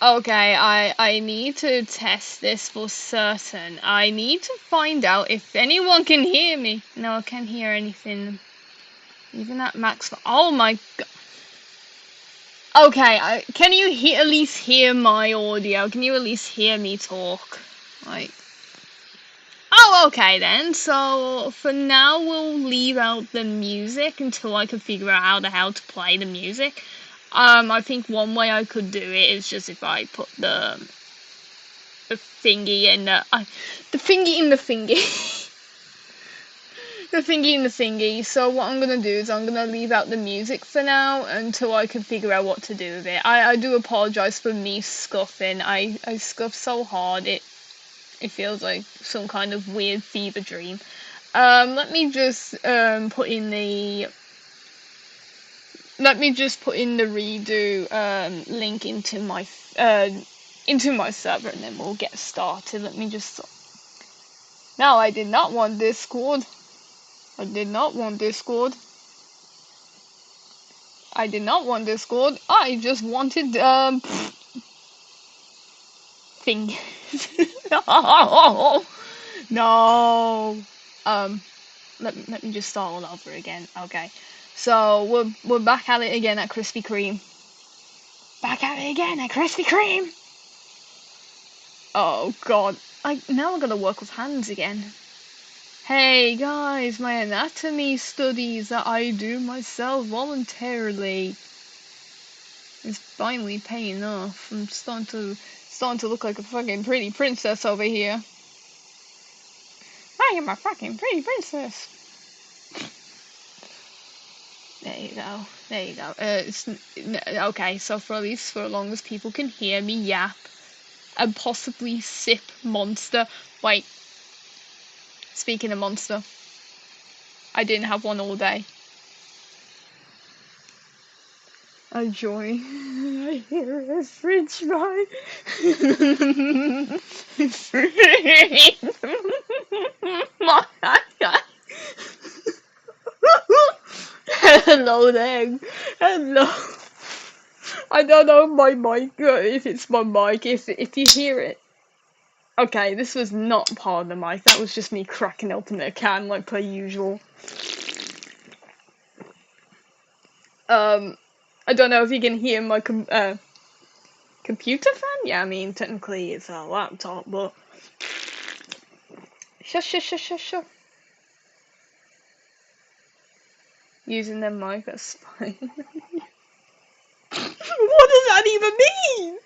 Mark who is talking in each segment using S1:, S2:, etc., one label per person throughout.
S1: Okay, I need to test this for certain. I need to find out if anyone can hear me. No, I can't hear anything. Even at max. Oh my god. Okay, can you at least hear my audio? Can you at least hear me talk? Like. Oh, okay then. So for now, we'll leave out the music until I can figure out how to play the music. I think one way I could do it is just if I put the thingy in the thingy in the thingy. The thingy in the thingy. So what I'm gonna do is I'm gonna leave out the music for now until I can figure out what to do with it. I do apologize for me scuffing. I scuff so hard it feels like some kind of weird fever dream. Let me just put in the redo link into my server, and then we'll get started. Let me just. No, I did not want Discord. I did not want Discord. I did not want Discord. I just wanted thing. No. No. Let me just start all over again. Okay. So we're back at it again at Krispy Kreme. Back at it again at Krispy Kreme. Oh god. Now I'm gonna work with hands again. Hey guys, my anatomy studies that I do myself voluntarily is finally paying off. I'm starting to look like a fucking pretty princess over here. I am a fucking pretty princess. There you go. There you go. Okay. So for at least for as long as people can hear me yap and possibly sip Monster. Wait. Speaking of Monster, I didn't have one all day. I join. I hear a fridge fry. Hello there. Hello. I don't know my mic, if it's my mic, if you hear it. Okay, this was not part of the mic, that was just me cracking open a can like per usual. I don't know if you can hear my computer fan? Yeah, I mean, technically it's a laptop, but... Shush. Using their mic, that's fine. What does that even mean?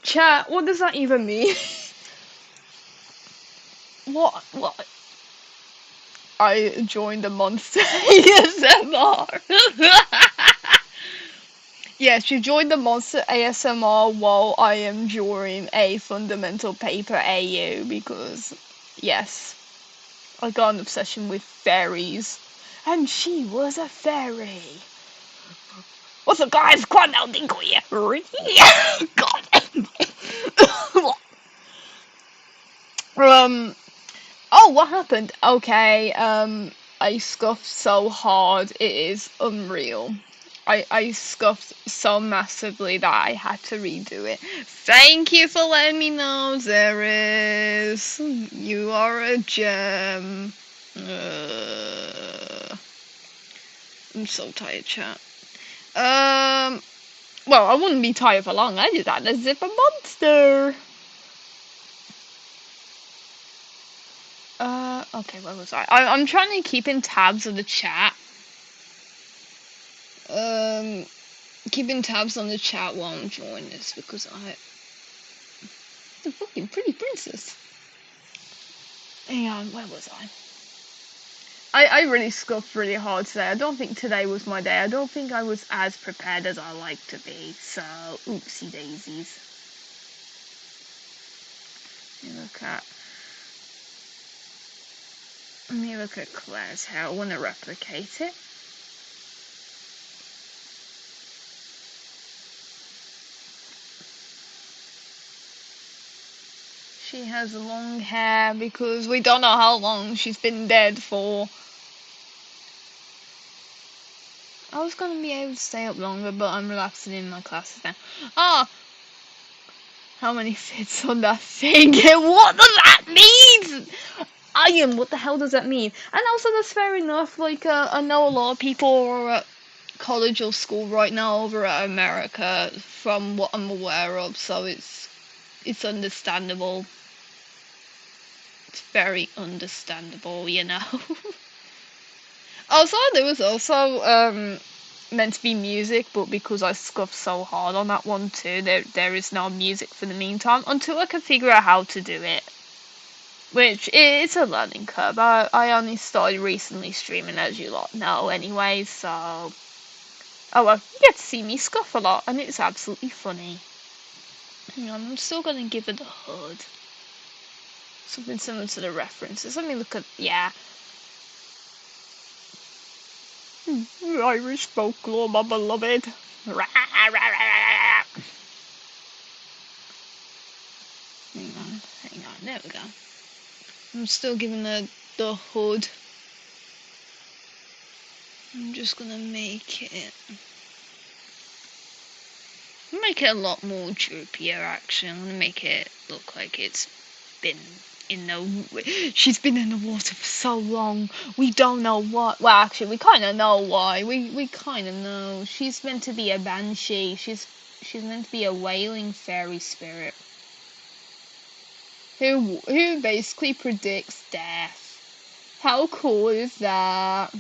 S1: Chat, what does that even mean? What? I joined the Monster ASMR. Yes, you joined the Monster ASMR while I am drawing a fundamental paper AU because, yes, I got an obsession with fairies. And she was a fairy. What's up, guys? Quad now, Dinko here. God. Oh, what happened? Okay, I scuffed so hard, it is unreal. I scuffed so massively that I had to redo it. Thank you for letting me know, Zeris. You are a gem. I'm so tired, chat. Well, I wouldn't be tired for long. I just had to zip a monster. Okay, where was I? I'm trying to keep in tabs of the chat. Keeping tabs on the chat while I'm drawing this because I'm a fucking pretty princess. Hang on, where was I? I really scuffed really hard today. I don't think today was my day. I don't think I was as prepared as I like to be. So, oopsie daisies. Let me look at Claire's hair. I want to replicate it. She has long hair because we don't know how long she's been dead for. Oh was gonna be able to stay up longer, but I'm relaxing in my classes now. Ah! How many fits on that thing? What does that mean? Iron, what the hell does that mean? And also, that's fair enough. Like, I know a lot of people are at college or school right now over at America, from what I'm aware of, so it's understandable. It's very understandable, you know. Also, there was also meant to be music, but because I scuffed so hard on that one too, there is no music for the meantime until I can figure out how to do it. Which it's a learning curve. I only started recently streaming, as you lot know, anyway. So, oh well, you get to see me scuff a lot, and it's absolutely funny. Hang on, I'm still gonna give it a hood. Something similar to the references. Let me look at, yeah. Irish folklore, my beloved. Hang on, there we go. I'm still giving the hood. I'm just gonna make it a lot more droopier, actually. I'm gonna make it look like it's been she's been in the water for so long. We don't know what. Well, actually, we kind of know why. We kind of know. She's meant to be a banshee. She's meant to be a wailing fairy spirit who basically predicts death. How cool is that?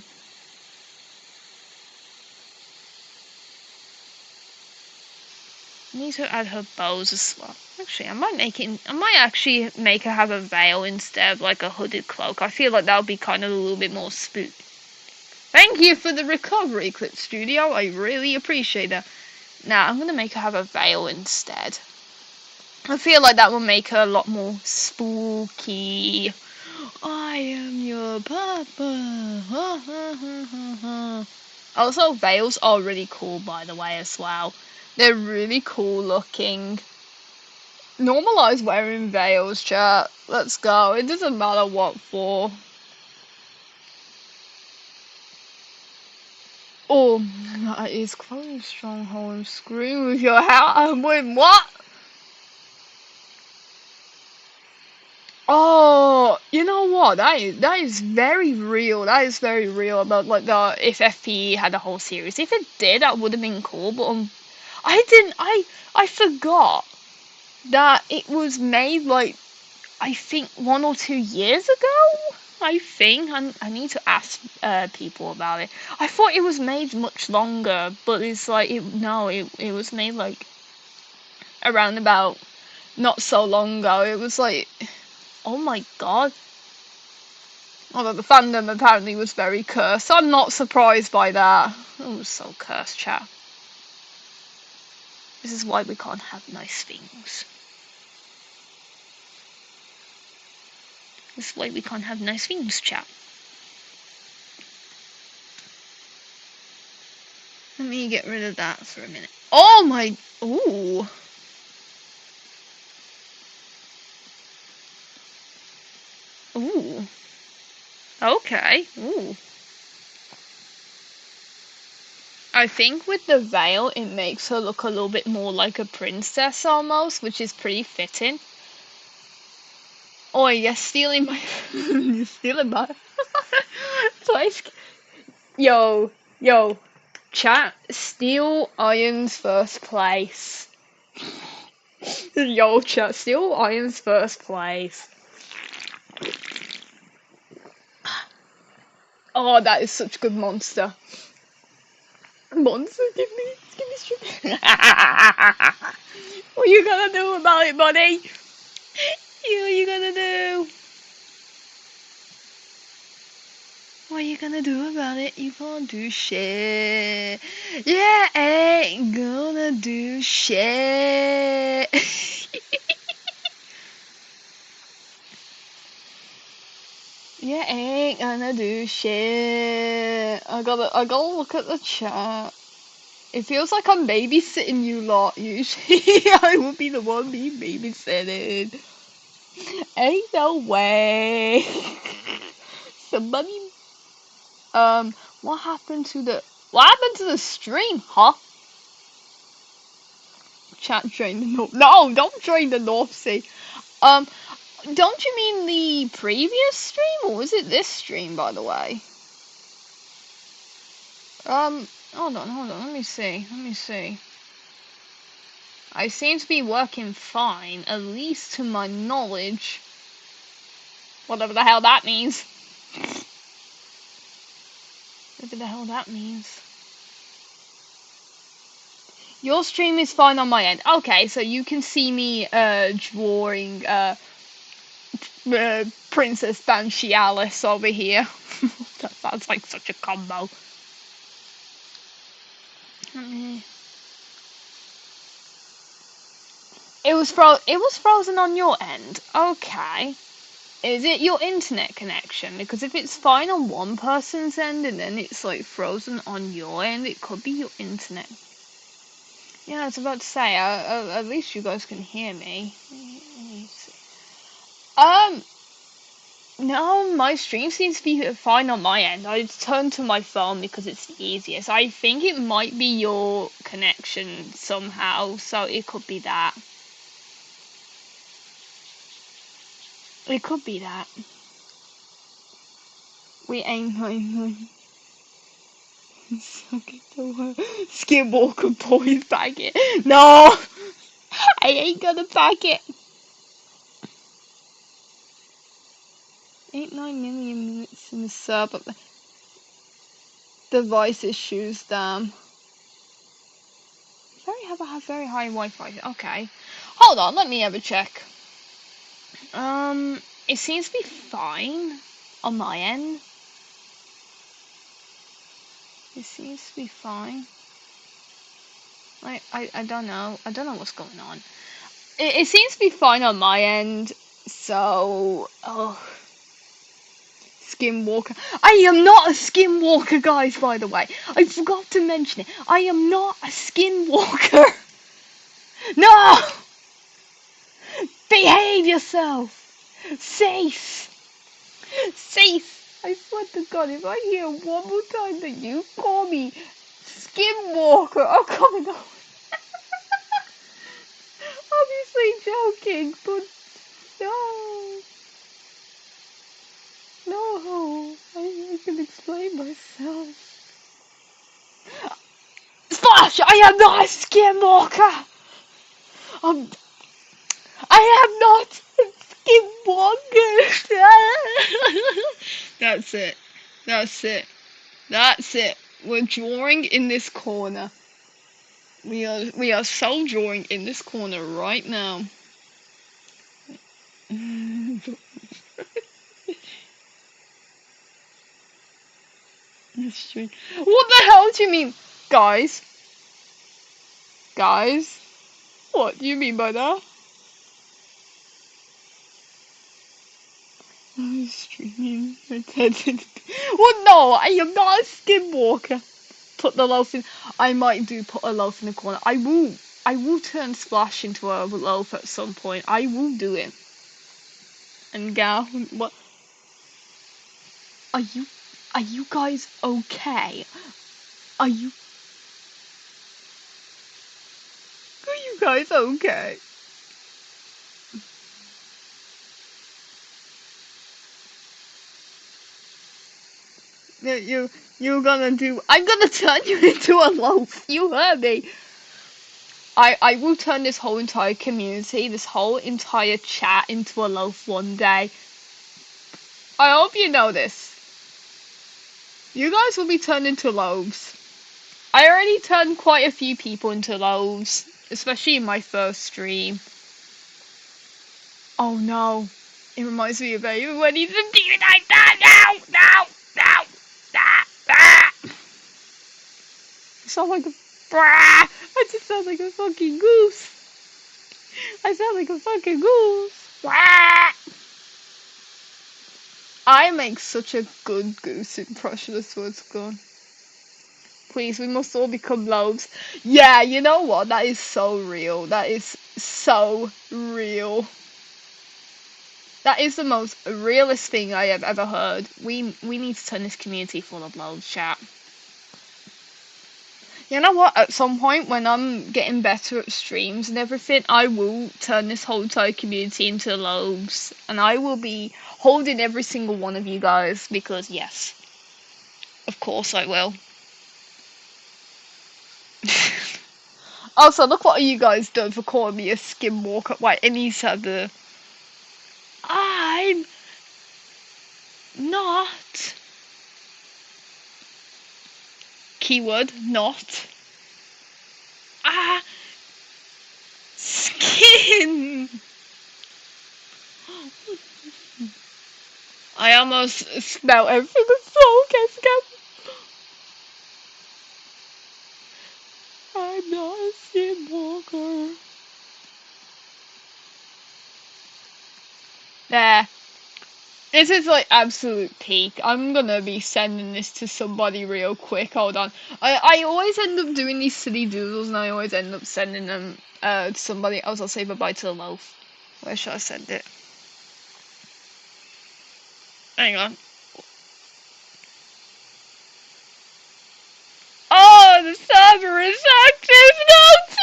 S1: I need to add her bows as well. Actually, I might actually make her have a veil instead of like a hooded cloak. I feel like that would be kind of a little bit more spooky. Thank you for the recovery, Clip Studio. I really appreciate that. Now, I'm gonna make her have a veil instead. I feel like that will make her a lot more spooky. I am your papa. Also, veils are really cool, by the way, as well. They're really cool looking. Normalize wearing veils, chat. Let's go. It doesn't matter what for. Oh, that is quite a stronghold. I'm screwing with your hat. I'm with what? Oh, you know what? That is very real. That is very real about like if FPE had a whole series. If it did, that would have been cool. But I forgot that it was made like I think 1 or 2 years ago. I think I need to ask people about it. I thought it was made much longer, but it's like it was made like around about not so long ago. It was like, oh my god. Although the fandom apparently was very cursed. I'm not surprised by that. It was so cursed, chat. This is why we can't have nice things. This is why we can't have nice things, chat. Let me get rid of that for a minute. Oh my... Ooh. Ooh. Okay. Ooh. I think with the veil, it makes her look a little bit more like a princess almost, which is pretty fitting. Oh, you're stealing my... you're stealing my... Twice. Yo. Chat, Steel Iron's first place. Yo, chat, Steel Iron's first place. Oh, that is such a good monster. Monster, give me strength. What you gonna do about it, buddy? What you gonna do? What you gonna do about it? You can't do shit. Yeah, ain't gonna do shit. Yeah, ain't gonna do shit. I gotta look at the chat. It feels like I'm babysitting you lot. Usually, I would be the one being babysitted. Ain't no way. Somebody. What happened to the What happened to the stream, huh? Chat join the North. No, don't join the North Sea. Um, don't you mean the previous stream, or was it this stream, by the way? Hold on, let me see. I seem to be working fine, at least to my knowledge. Whatever the hell that means. Whatever the hell that means. Your stream is fine on my end. Okay, so you can see me, drawing, Princess Banshee Alice over here. That sounds like such a combo. It was frozen on your end. Okay. Is it your internet connection? Because if it's fine on one person's end and then it's like frozen on your end, it could be your internet. Yeah, I was about to say, at least you guys can hear me. No, my stream seems to be fine on my end. I turned to my phone because it's the easiest. I think it might be your connection somehow, so it could be that. It could be that. We ain't going Skinwalker boys back it. No! I ain't gonna back it. 8-9 million minutes in the server. Device issues, damn. Have very high Wi-Fi. Okay. Hold on, let me have a check. It seems to be fine on my end. It seems to be fine. I don't know. I don't know what's going on. It seems to be fine on my end. So, Skinwalker. I am not a Skinwalker, guys, by the way. I forgot to mention it. I am not a Skinwalker. No! Behave yourself. Cease. I swear to God, if I hear one more time that you call me Skinwalker, I'm coming out. Obviously joking, but no. No, I can explain myself. Splash! I am not a Skinwalker! I am not a Skinwalker! That's it. We're drawing in this corner. We are soul drawing in this corner right now. What the hell do you mean? Guys? What do you mean by that? I'm streaming. Well, no, I am not a Skinwalker. Put the loaf in. I might do put a loaf in the corner. I will turn Splash into a loaf at some point. I will do it. And Gal, what? Are you guys okay? Are you guys okay? You're gonna do. I'm gonna turn you into a loaf. You heard me. I will turn this whole entire community, this whole entire chat into a loaf one day. I hope you know this. You guys will be turned into loaves. I already turned quite a few people into loaves, especially in my first stream. Oh no. It reminds me of when he's a demon like that. No. I sound like a I just sound like a fucking goose. I make such a good goose impression, I swear to God. Please, we must all become loaves. Yeah, you know what? That is so real. That is so real. That is the most realist thing I have ever heard. We need to turn this community full of loaves, chat. You know what? At some point, when I'm getting better at streams and everything, I will turn this whole entire community into lobes, and I will be holding every single one of you guys because, yes, of course I will. Also, look what you guys done for calling me a skinwalker. Wait, it needs to have the. I'm not. Keyword not. Ah, skin. I almost smell everything that's so okay, skin. I'm not a skinwalker. There. This is like absolute peak. I'm gonna be sending this to somebody real quick. Hold on. I always end up doing these silly doodles and I always end up sending them to somebody else. I'll say bye-bye to the loaf. Where should I send it? Hang on. Oh, the server is active now too!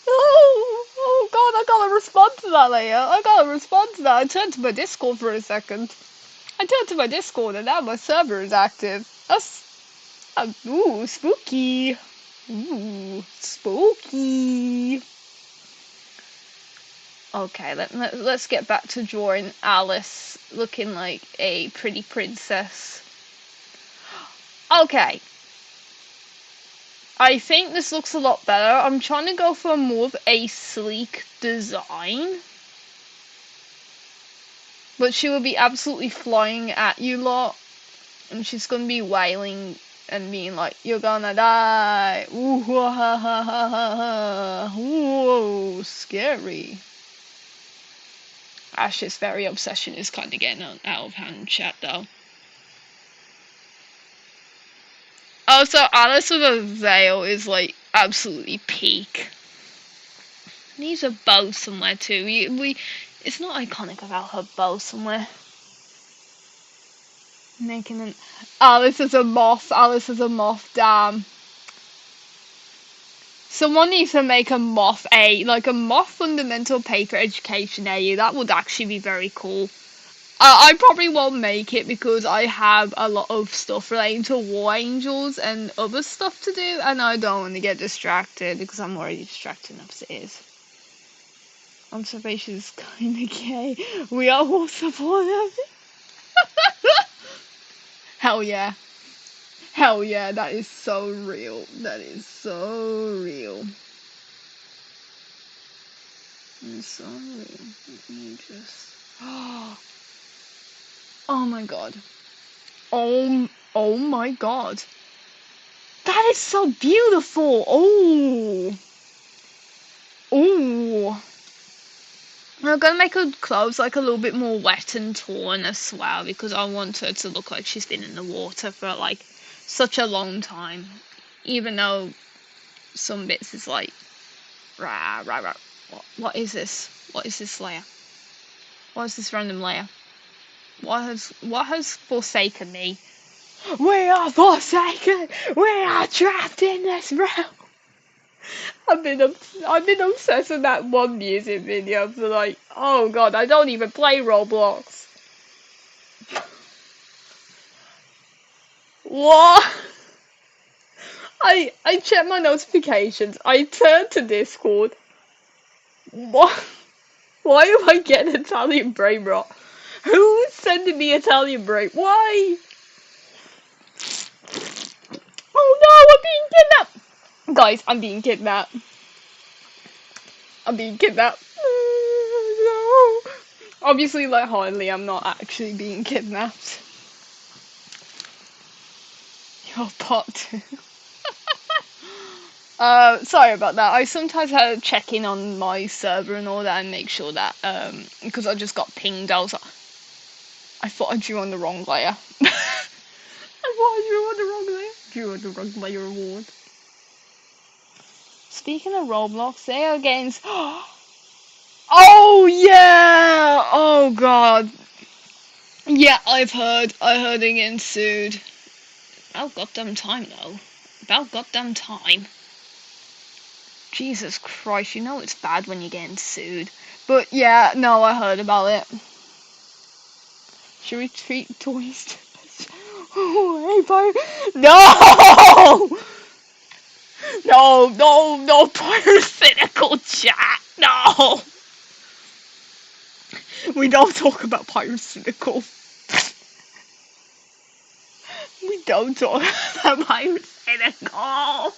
S1: Oh god, I gotta respond to that later. I gotta respond to that. I turned to my Discord for a second. I turned to my Discord and now my server is active. That's... ooh, spooky. Ooh, spooky. Okay, let's get back to drawing Alice looking like a pretty princess. Okay. I think this looks a lot better. I'm trying to go for more of a sleek design. But she will be absolutely flying at you lot. And she's gonna be wailing and being like, you're gonna die. Ooh, ha ha ha ha ha. Ooh, scary. Ash's very obsession is kind of getting out of hand, chat, though. Also, Alice with a veil is, like, absolutely peak. Needs a bow somewhere, too. It's not iconic without her bow somewhere. Making an... Alice is a moth. Alice is a moth, damn. Someone needs to make a moth like a moth fundamental paper education AU. That would actually be very cool. I probably won't make it because I have a lot of stuff relating to War Angels and other stuff to do, and I don't want to get distracted because I'm already distracted enough as it is. Observation is kinda gay. We are all supportive. Hell yeah. Hell yeah, that is so real. That is so real. It's so real. Let me just... Oh my god. Oh my god. That is so beautiful. Oh. Oh. I'm gonna make her clothes like a little bit more wet and torn as well because I want her to look like she's been in the water for like such a long time. Even though some bits is like rah. What is this? What is this layer? What is this random layer? What has forsaken me? We are forsaken! We are trapped in this realm! I've been obsessed with that one music video for like, oh god, I don't even play Roblox. What? I checked my notifications, I turned to Discord. What? Why am I getting Italian brain rot? Who's sending me Italian brain? Why? Oh no, I'm being kidnapped! Guys, I'm being kidnapped. I'm being kidnapped. No. Obviously, like, hardly, I'm not actually being kidnapped. You're pot too. Sorry about that. I sometimes have to check in on my server and all that and make sure that, because I just got pinged, I was like, I thought I drew on the wrong layer. I thought I drew on the wrong layer. Drew on the wrong layer award. Speaking of Roblox, they are getting... Oh yeah! Oh god. Yeah, I heard they're getting sued. About goddamn time, though. About goddamn time. Jesus Christ, you know it's bad when you're getting sued. But yeah, no, I heard about it. Should we treat toys? Oh, hey, no! No, pyrocynical chat, no! We don't talk about pyrocynical. We don't talk about pyrocynical.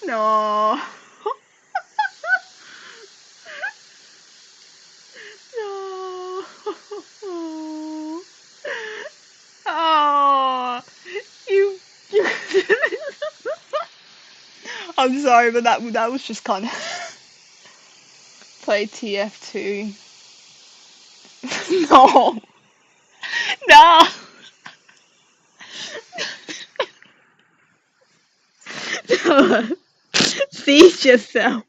S1: No. No. Oh, you. I'm sorry, but that was just kind of play TF2. No, no. No. Cease yourself.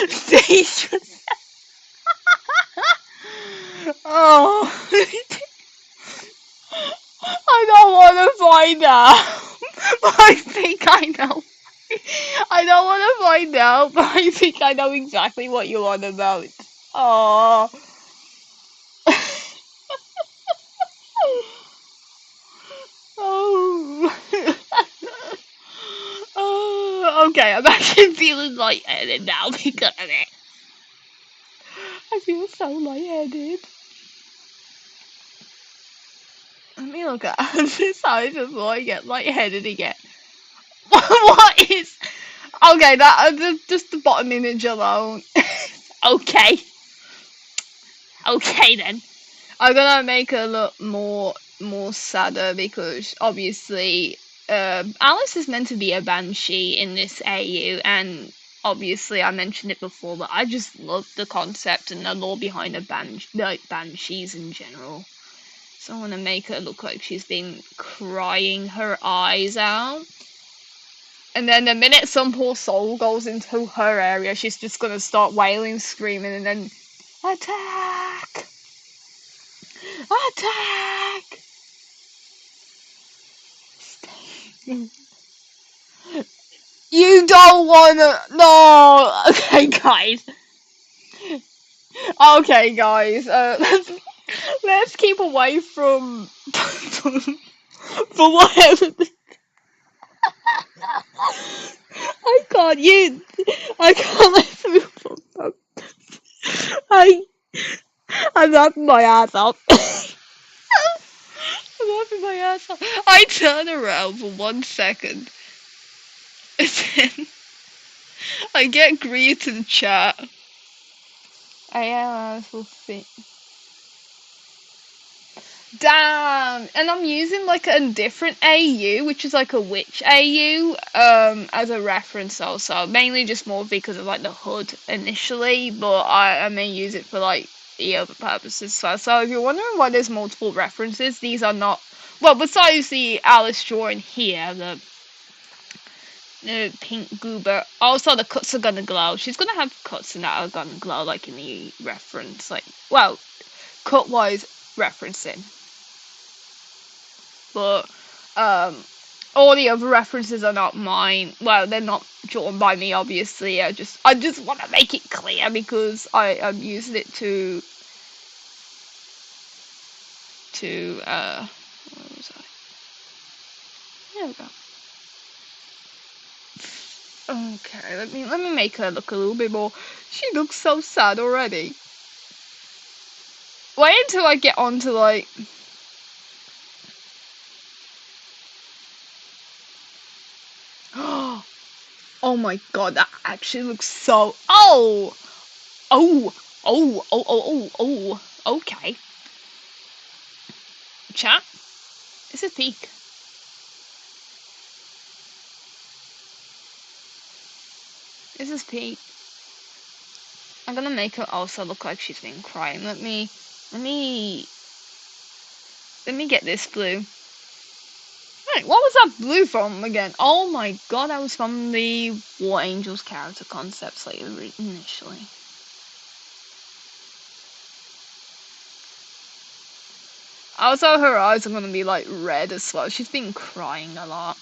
S1: Cease yourself. Oh, I don't want to find out. But I think I know. I don't want to find out, but I think I know exactly what you're on about. Oh. Oh. Oh. Okay, I'm actually feeling lightheaded now because of it. I feel so lightheaded. Let me look at this house before I get lightheaded again. What is? Okay, that just the bottom image alone. Okay. Okay then. I'm gonna make her look more sadder because obviously Alice is meant to be a banshee in this AU, and obviously I mentioned it before, but I just love the concept and the lore behind banshees in general. So I want to make her look like she's been crying her eyes out. And then the minute some poor soul goes into her area, she's just gonna start wailing, screaming, and then attack! Attack! You don't wanna. No! Okay, guys. Okay, guys. Let's keep away from. For whatever. I can't let move on. I. I'm laughing my ass off. I'm laughing my ass off. I turn around for 1 second. And then I get greeted to the chat. I am will think. Damn! And I'm using like a different AU, which is like a witch AU, as a reference also. Mainly just more because of like the hood initially, but I may use it for like the other purposes as well. So if you're wondering why there's multiple references, these are not, well, besides the Alice drawing here, the pink goober. Also, the cuts are gonna glow. She's gonna have cuts and that are gonna glow, like in the reference. Like, well, cut-wise referencing. But, all the other references are not mine. Well, they're not drawn by me, obviously. I just want to make it clear because I'm using it to, where was I? There we go. Okay, let me make her look a little bit more. She looks so sad already. Wait until I get on to like. Oh my god, that actually looks so. Oh! Oh! Oh! Oh! Oh! Oh! Oh! Okay. Chat? This is peak. This is peak. I'm gonna make her also look like she's been crying. Let me get this blue. Right, what was that blue from again? Oh my god, that was from the War Angels character concepts like initially. Also, her eyes are gonna be like red as well. She's been crying a lot.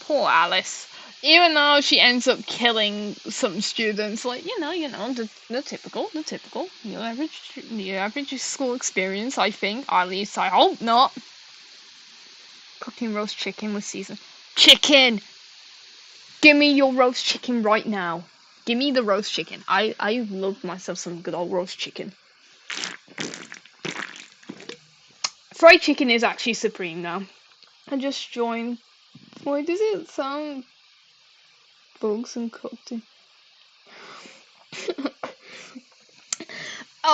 S1: Poor Alice. Even though she ends up killing some students, like the typical, your average school experience. I think, at least I hope not. Cooking roast chicken with season. Chicken. Give me your roast chicken right now. Give me the roast chicken. I love myself some good old roast chicken. Fried chicken is actually supreme now. I just joined. Why does it sound bugs and cutting?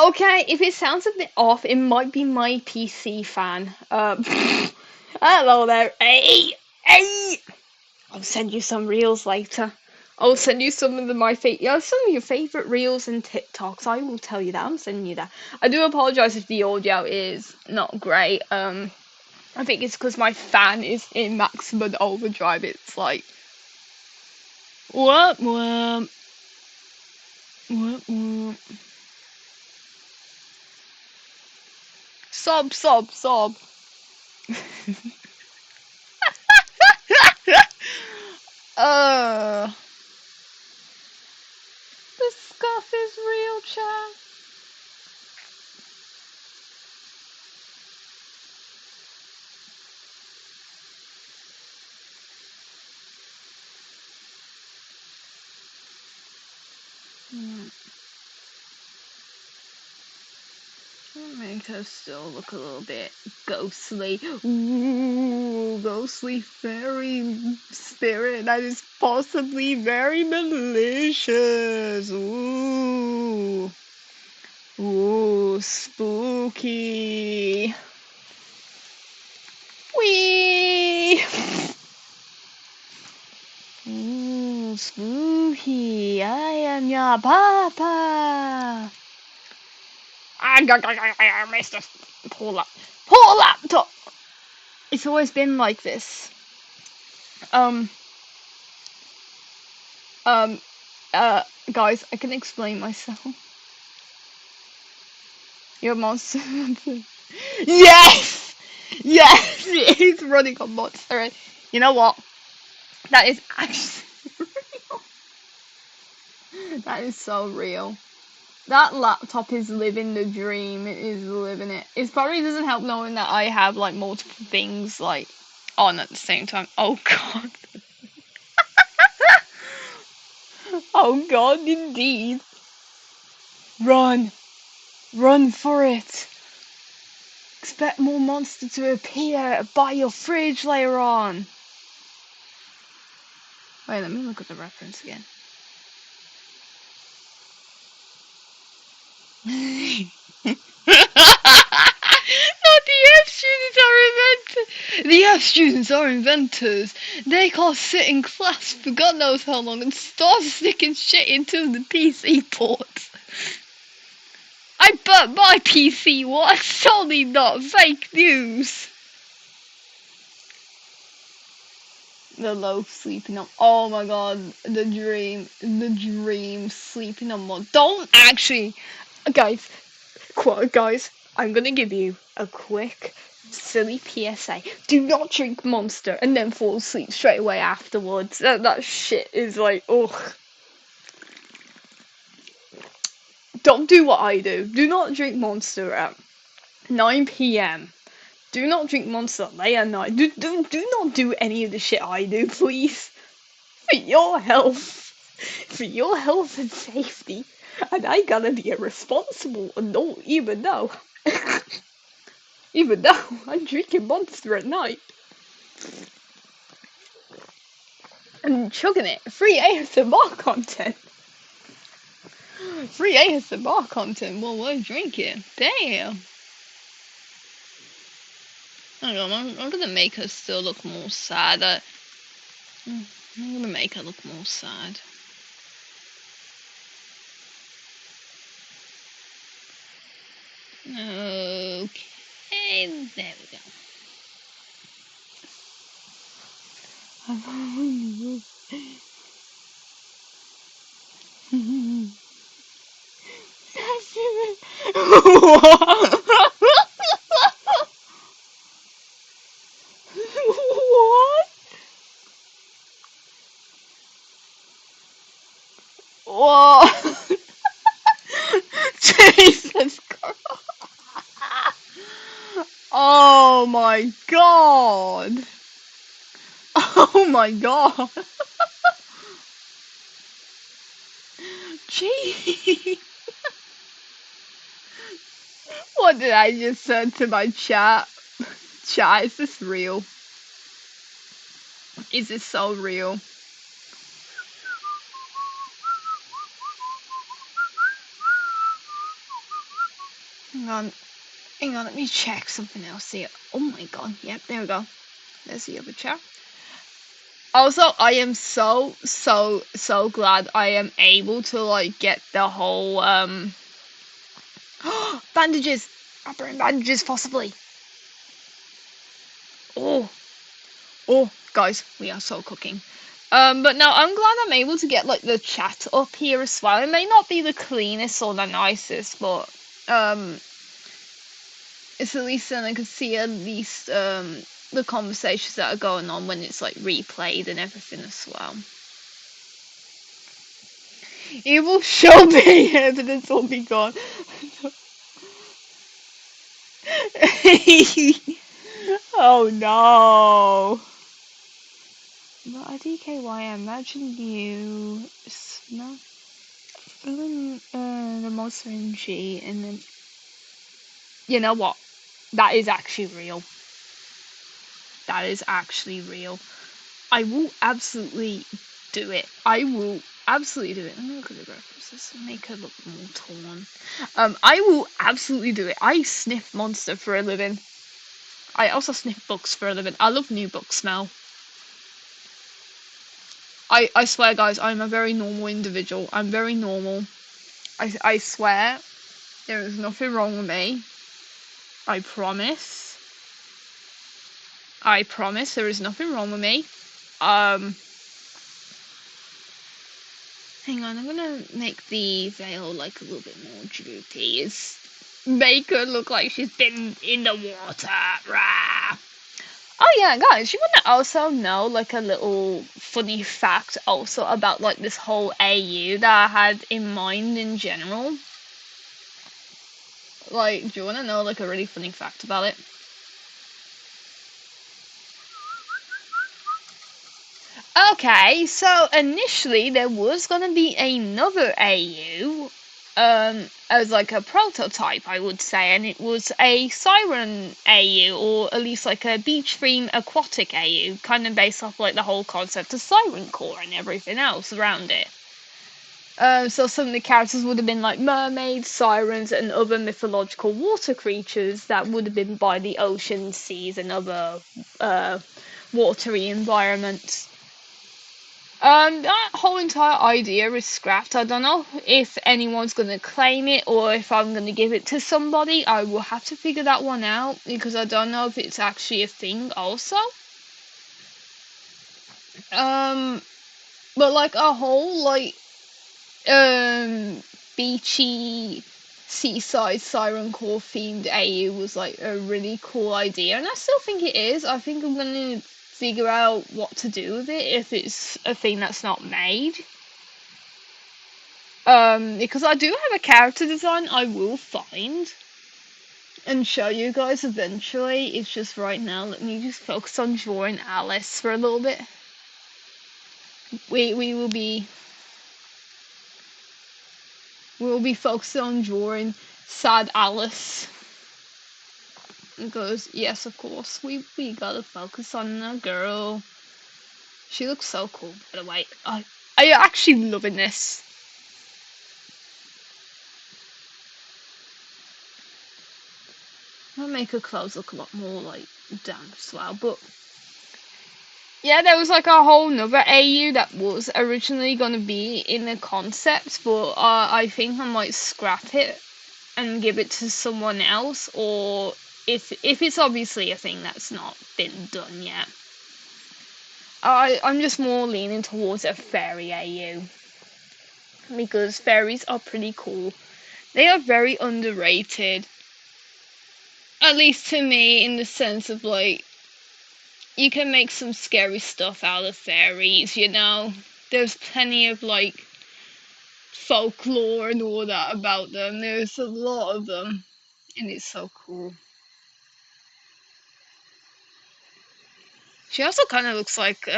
S1: Okay, if it sounds a bit off, it might be my PC fan. Hello there. Hey, hey. I'll send you some reels later. I'll send you some of some of your favorite reels and TikToks. I will tell you that. I'm sending you that. I do apologize if the audio is not great. I think it's because my fan is in maximum overdrive. It's like whoop whoop whoop whoop. Sob sob sob. uh, the scuff is real, chat. Make her still look a little bit ghostly. Ooh, ghostly fairy spirit that is possibly very malicious. Ooh. Ooh, spooky. Wee! Ooh, spooky. I am your papa. I missed a poor laptop. It's always been like this. Guys, I can explain myself. You're a monster. Yes! Yes! He's running on monster. You know what? That is actually real. That is so real. That laptop is living the dream. It is living it. It probably doesn't help knowing that I have like multiple things like on at the same time. Oh god. Oh god, indeed. Run. Run for it. Expect more monster to appear by your fridge later on. Wait, let me look at the reference again. No, the F students are inventors. The F students are inventors. They can't sit in class for God knows how long and start sticking shit into the PC ports. I burnt my PC once, totally not fake news. The loaf sleeping on. Oh my god, the dream sleeping on one. Don't actually, guys. Guys, I'm gonna give you a quick, silly PSA. Do not drink Monster and then fall asleep straight away afterwards. That shit is like, ugh. Don't do what I do. Do not drink Monster at 9 p.m. Do not drink Monster late at night. Do not do any of the shit I do, please. For your health. For your health and safety. And I gotta be a responsible adult even though I'm drinking Monster at night. And chugging it. Free ASMR content. Free ASMR content while we're drinking. Damn. Hang on, I'm gonna make her still look more sad. I'm gonna make her look more sad. Okay, there we go. What? Whoa! Jesus Christ! Oh my god! Oh my god! Gee! What did I just say to my chat? Chat, is this real? Is this so real? Hang on. Hang on, let me check something else here. Oh my god, yep, there we go. There's the other chat. Also, I am so glad I am able to like get the whole bandages! Wrapping bandages possibly. Oh, oh guys, we are so cooking. But no, I'm glad I'm able to get like the chat up here as well. It may not be the cleanest or the nicest, but it's at least then I can see at least the conversations that are going on when it's like replayed and everything as well. It will show me evidence will be gone. Oh no. But I DKY, I imagine you smell the monster energy and then you know what? That is actually real. That is actually real. I will absolutely do it. I will absolutely do it. I'm gonna look at the references and make her look more torn. I will absolutely do it. I sniff monster for a living. I also sniff books for a living. I love new book smell. I swear, guys, I'm a very normal individual. I'm very normal. I swear, there is nothing wrong with me. I promise. I promise there is nothing wrong with me. Hang on, I'm gonna make the veil like a little bit more droopy. Make her look like she's been in the water. Rah. Oh yeah, guys, you wanna also know like a little funny fact also about like this whole AU that I had in mind in general? Like, do you wanna know like a really funny fact about it? Okay, so initially there was gonna be another AU, as like a prototype, I would say, and it was a siren AU, or at least like a beach theme aquatic AU, kind of based off like the whole concept of Siren Core and everything else around it. So some of the characters would have been like mermaids, sirens, and other mythological water creatures that would have been by the ocean, seas, and other watery environments. That whole entire idea is scrapped. I don't know if anyone's gonna claim it or if I'm gonna give it to somebody. I will have to figure that one out because I don't know if it's actually a thing also. But like a whole like beachy seaside siren core themed AU was like a really cool idea, and I still think it is. I think I'm gonna figure out what to do with it if it's a thing that's not made. Because I do have a character design I will find and show you guys eventually. It's just right now, let me just focus on drawing Alice for a little bit. We will be focusing on drawing sad Alice. Because yes, of course, we gotta focus on the girl. She looks so cool, by the way. I actually loving this. I'll make her clothes look a lot more like damp as well, but yeah, there was like a whole nother AU that was originally gonna be in the concept, but I think I might scrap it and give it to someone else, or if it's obviously a thing that's not been done yet. I'm just more leaning towards a fairy AU because fairies are pretty cool. They are very underrated, at least to me, in the sense of like you can make some scary stuff out of fairies, you know. There's plenty of like folklore and all that about them. There's a lot of them, and it's so cool. She also kind of looks like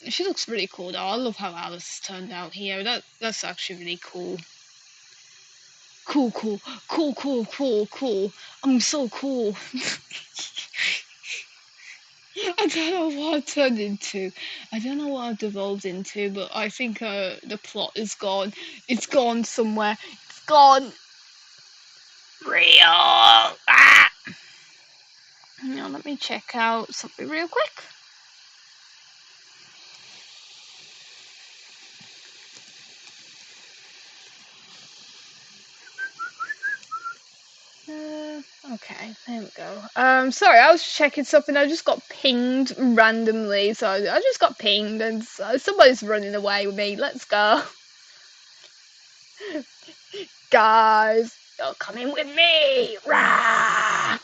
S1: she looks really cool though. I love how Alice turned out here. That's actually really cool. Cool, cool, cool, cool, cool, cool. I'm so cool. I don't know what I turned into. I don't know what I've devolved into, but I think the plot is gone. It's gone somewhere. It's gone. Real. Ah! Now let me check out something real quick. Okay, there we go. Sorry, I was checking something. I just got pinged randomly, so I just got pinged, and somebody's running away with me. Let's go, guys. You're coming with me. Rah!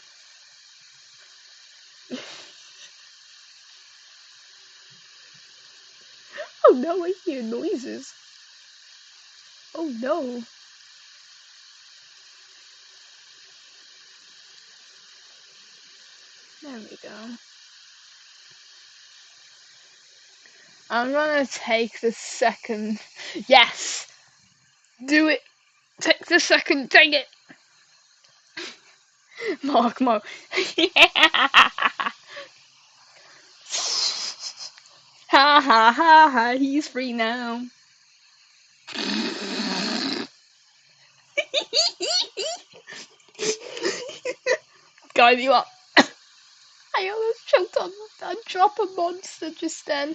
S1: Oh no, I hear noises. Oh no. There we go. I'm gonna take the second. Yes! Do it! Take the second, dang it! Mark. Ha ha ha ha, he's free now. Guide you up. I almost choked on a drop of monster just then.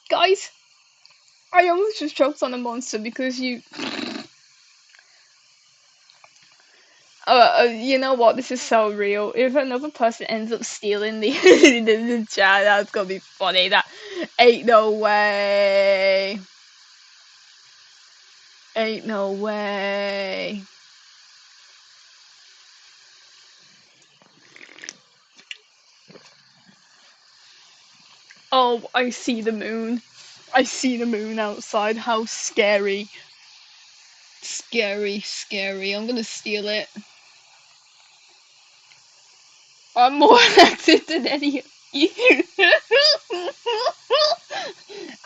S1: Guys, I almost just choked on a monster because you... you know what? This is so real. If another person ends up stealing the chat, that's gonna be funny. That ain't no way. Ain't no way. Oh, I see the moon. I see the moon outside. How scary. Scary, scary. I'm gonna steal it. I'm more active than any of you.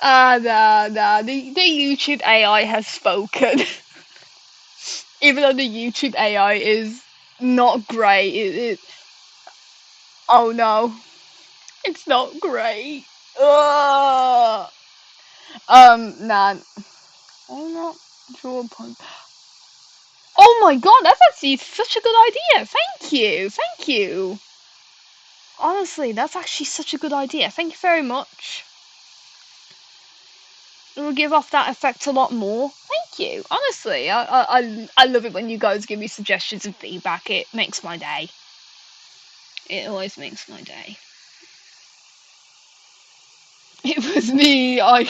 S1: Nah. The YouTube AI has spoken. Even though the YouTube AI is not great, oh no, it's not great. Ugh. Nah. Oh no, draw upon. Oh my god, that's actually such a good idea. Thank you. Honestly, that's actually such a good idea. Thank you very much. It will give off that effect a lot more. Thank you. Honestly, I love it when you guys give me suggestions and feedback. It makes my day. It always makes my day. It was me. I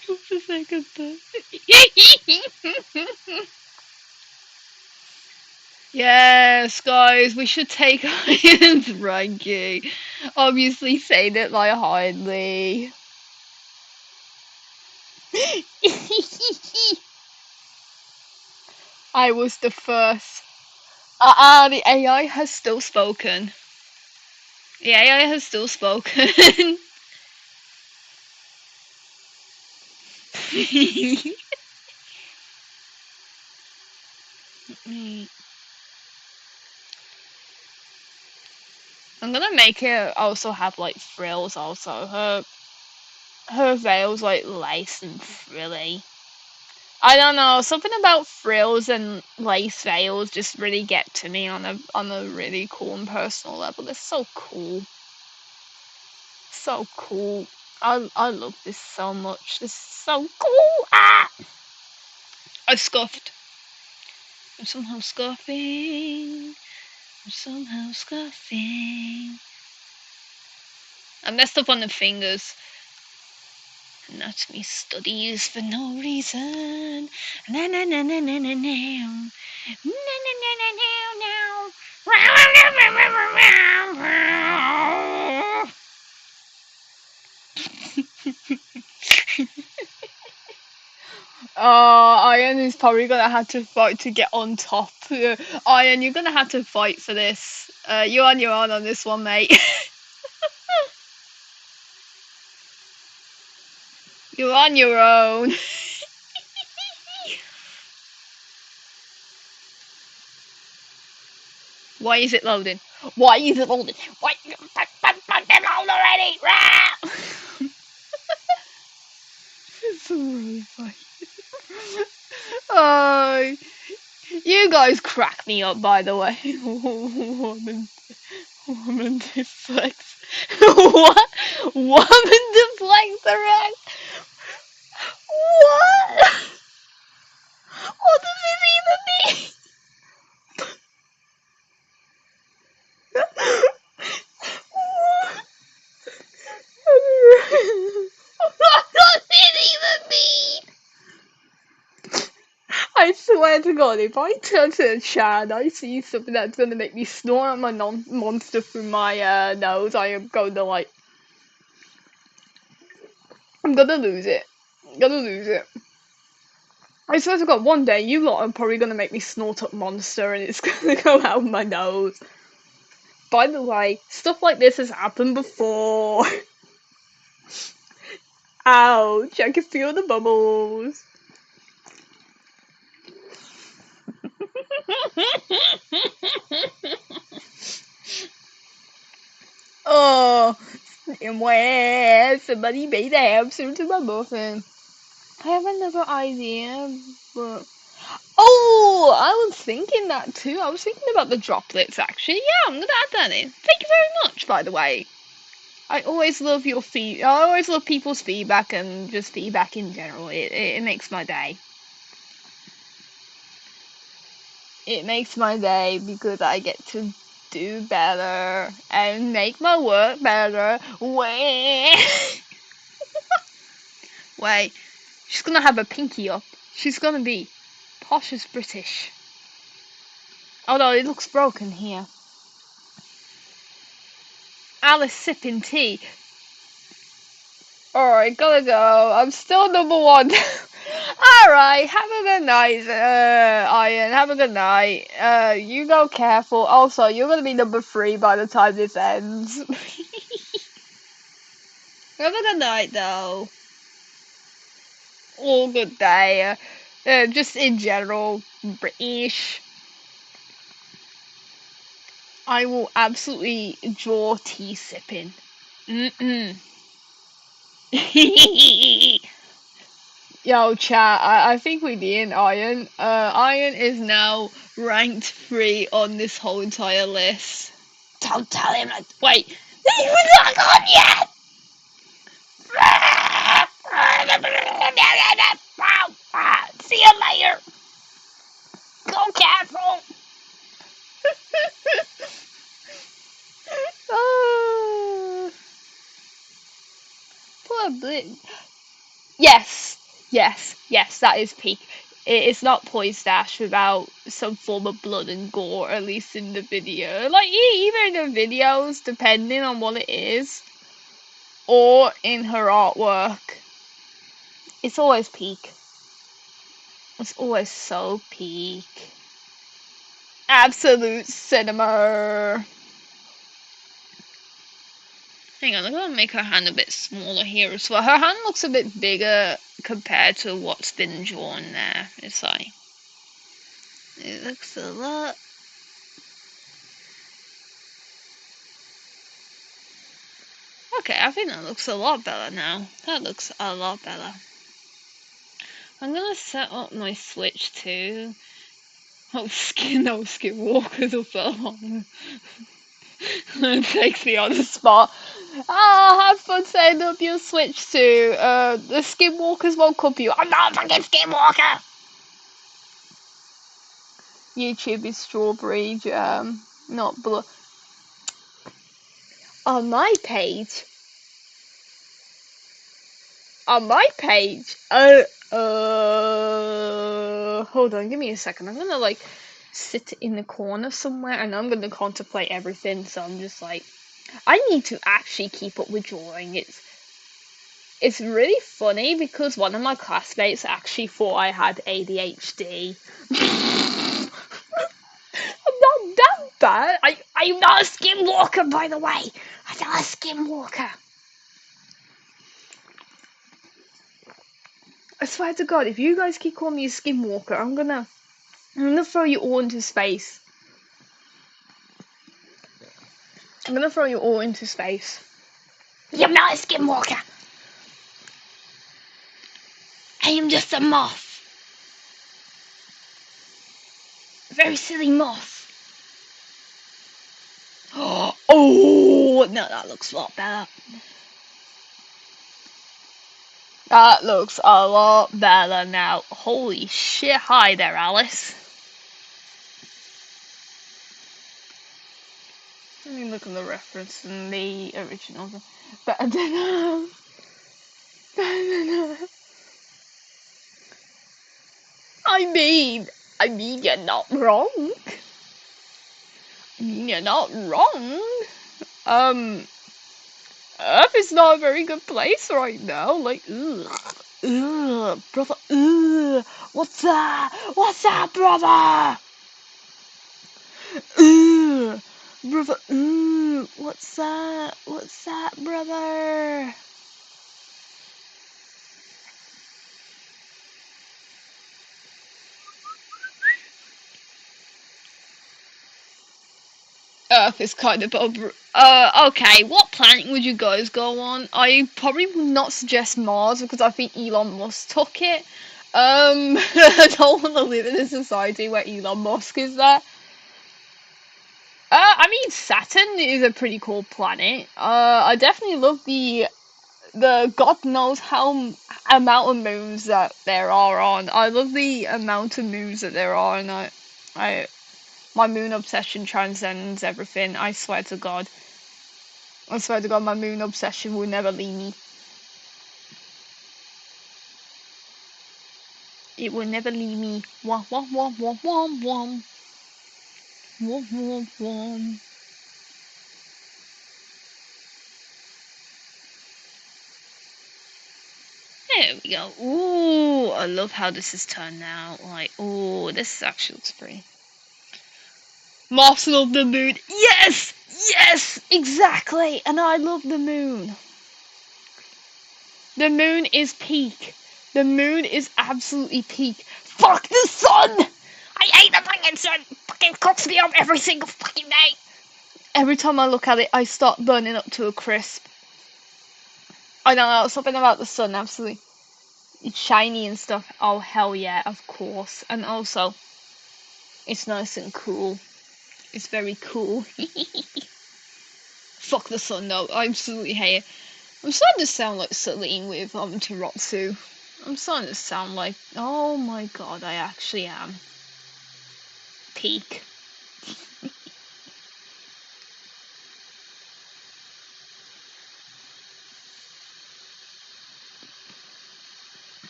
S1: love the second time. Yes, guys, we should take Iron's ranking. Obviously, saying it like hardly. I was the first. The AI has still spoken. The AI has still spoken. I'm gonna make it also have like frills also. Her veil's like lace and frilly. I don't know, something about frills and lace veils just really get to me on a really cool and personal level. They're so cool. So cool. I love this so much. This is so cool. Ah! I scuffed. I'm somehow scuffing. I'm somehow scuffing. I messed up on the fingers. Anatomy studies for no reason. Na na na na na na na. Na na na na na Iron is probably gonna have to fight to get on top. Iron, you're gonna have to fight for this. You're on your own on this one, mate. You're on your own. Why is it loading? Why is it loading? Why? Fuck them load already! It's really funny. Oh, you guys crack me up, by the way. Woman deflects. What? Woman deflects the wreck? What? What does it even mean? What does it even mean? I swear to God, if I turn to the chat and I see something that's gonna make me snort at my monster through my nose, I am going to like, I'm gonna lose it. I'm gonna lose it. I swear to God, one day you lot are probably gonna make me snort up monster and it's gonna go out my nose. By the way, stuff like this has happened before. Ouch, I can feel the bubbles. Oh, and where somebody made the answer to my muffin. I have another idea, but oh, I was thinking that too. I was thinking about the droplets actually. Yeah, I'm gonna add that in. Thank you very much, by the way. I always love your I always love people's feedback and just feedback in general. It makes my day. It makes my day because I get to do better and make my work better. Wait, wait. She's gonna have a pinky up. She's gonna be posh as British. Although it looks broken here. Alice sipping tea. Alright, gotta go. I'm still number one. Alright, have a good night, Ian. Have a good night. You go careful. Also, you're gonna be number 3 by the time this ends. Have a good night, though. All good day. Just in general, British. I will absolutely draw tea sipping. Mm-mm. Yo, chat, I think we did Iron. Iron is now ranked 3 on this whole entire list. Don't tell him that. Wait, he's not gone yet! See you later! Go careful! Oh. Poor Blue. Yes, that is peak. It's not poised dash without some form of blood and gore, at least in the video. Like, even in the videos, depending on what it is, or in her artwork, it's always peak. It's always so peak. Absolute cinema. Hang on, I'm gonna make her hand a bit smaller here as well. Her hand looks a bit bigger compared to what's been drawn there. It's like, it looks a lot. Okay, I think that looks a lot better now. That looks a lot better. I'm gonna set up my switch too. Oh, skinwalkers or something. It takes me on the spot. Ah, have fun setting up your switch too. The skinwalkers won't come for you. I'm not a fucking skinwalker! YouTube is strawberry jam, not blood. On my page, on my page. Hold on, give me a second. I'm gonna like sit in the corner somewhere and I'm gonna contemplate everything. So I'm just like, I need to actually keep up with drawing. It's really funny because one of my classmates actually thought I had ADHD. I'm not that bad. I'm not a skinwalker, by the way. I'm not a skinwalker. I swear to God, if you guys keep calling me a skinwalker, I'm gonna throw you all into space. I'm gonna throw you all into space. You're not a skinwalker. I am just a moth. A very silly moth. Oh, no, that looks a lot better. That looks a lot better now. Holy shit, hi there, Alice. Let me look at the reference in the original. Better than I mean, you're not wrong. You're not wrong. Earth is not a very good place right now. Like, brother, what's that? What's that, brother? Brother, what's that? What's that, brother? Earth is kind of okay, what planet would you guys go on? I probably would not suggest Mars because I think Elon Musk took it. I don't want to live in a society where Elon Musk is there. I mean, Saturn is a pretty cool planet. I definitely love the God knows how amount of moons that there are on. I love the amount of moons that there are, and my moon obsession transcends everything. I swear to God. I swear to God, my moon obsession will never leave me. It will never leave me. Wom wom wom wom wom wom. Wom wom wom. There we go. Ooh, I love how this has turned out. Like, ooh, this actually looks pretty. Moths love the moon. Yes! Yes! Exactly! And I love the moon. The moon is peak. The moon is absolutely peak. Fuck the sun! I hate the fucking sun! Fucking cooks me up every single fucking day! Every time I look at it, I start burning up to a crisp. I don't know, something about the sun, absolutely. It's shiny and stuff. Oh, hell yeah, of course. And also, it's nice and cool. It's very cool. Fuck the sun, though. I absolutely hate it. I'm starting to sound like Celine with Tarotsu. I'm starting to sound like, oh my god, I actually am. Peak.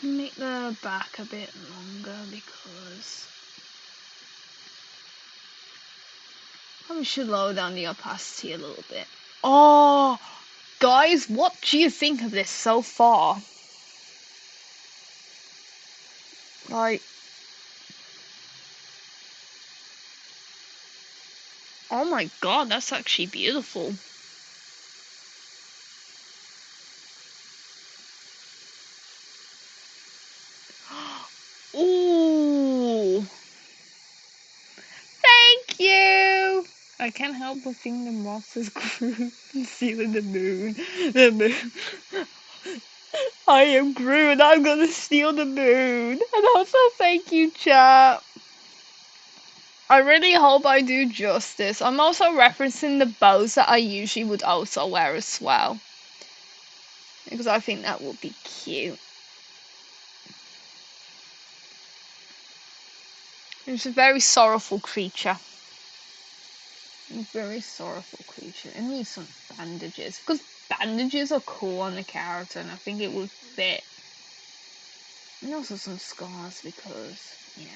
S1: Make the back a bit longer because probably should lower down the opacity a little bit. Oh, guys, what do you think of this so far? Like, oh my god, that's actually beautiful. Ooh. Thank you. I can't help but think the moss is concealing the moon. The moon. I am Gru and I'm gonna steal the moon. And also thank you, chat. I really hope I do justice. I'm also referencing the bows that I usually would also wear as well. Because I think that would be cute. It's a very sorrowful creature. A very sorrowful creature. It needs some bandages. Because bandages are cool on the character, and I think it would fit. And also some scars because, yeah.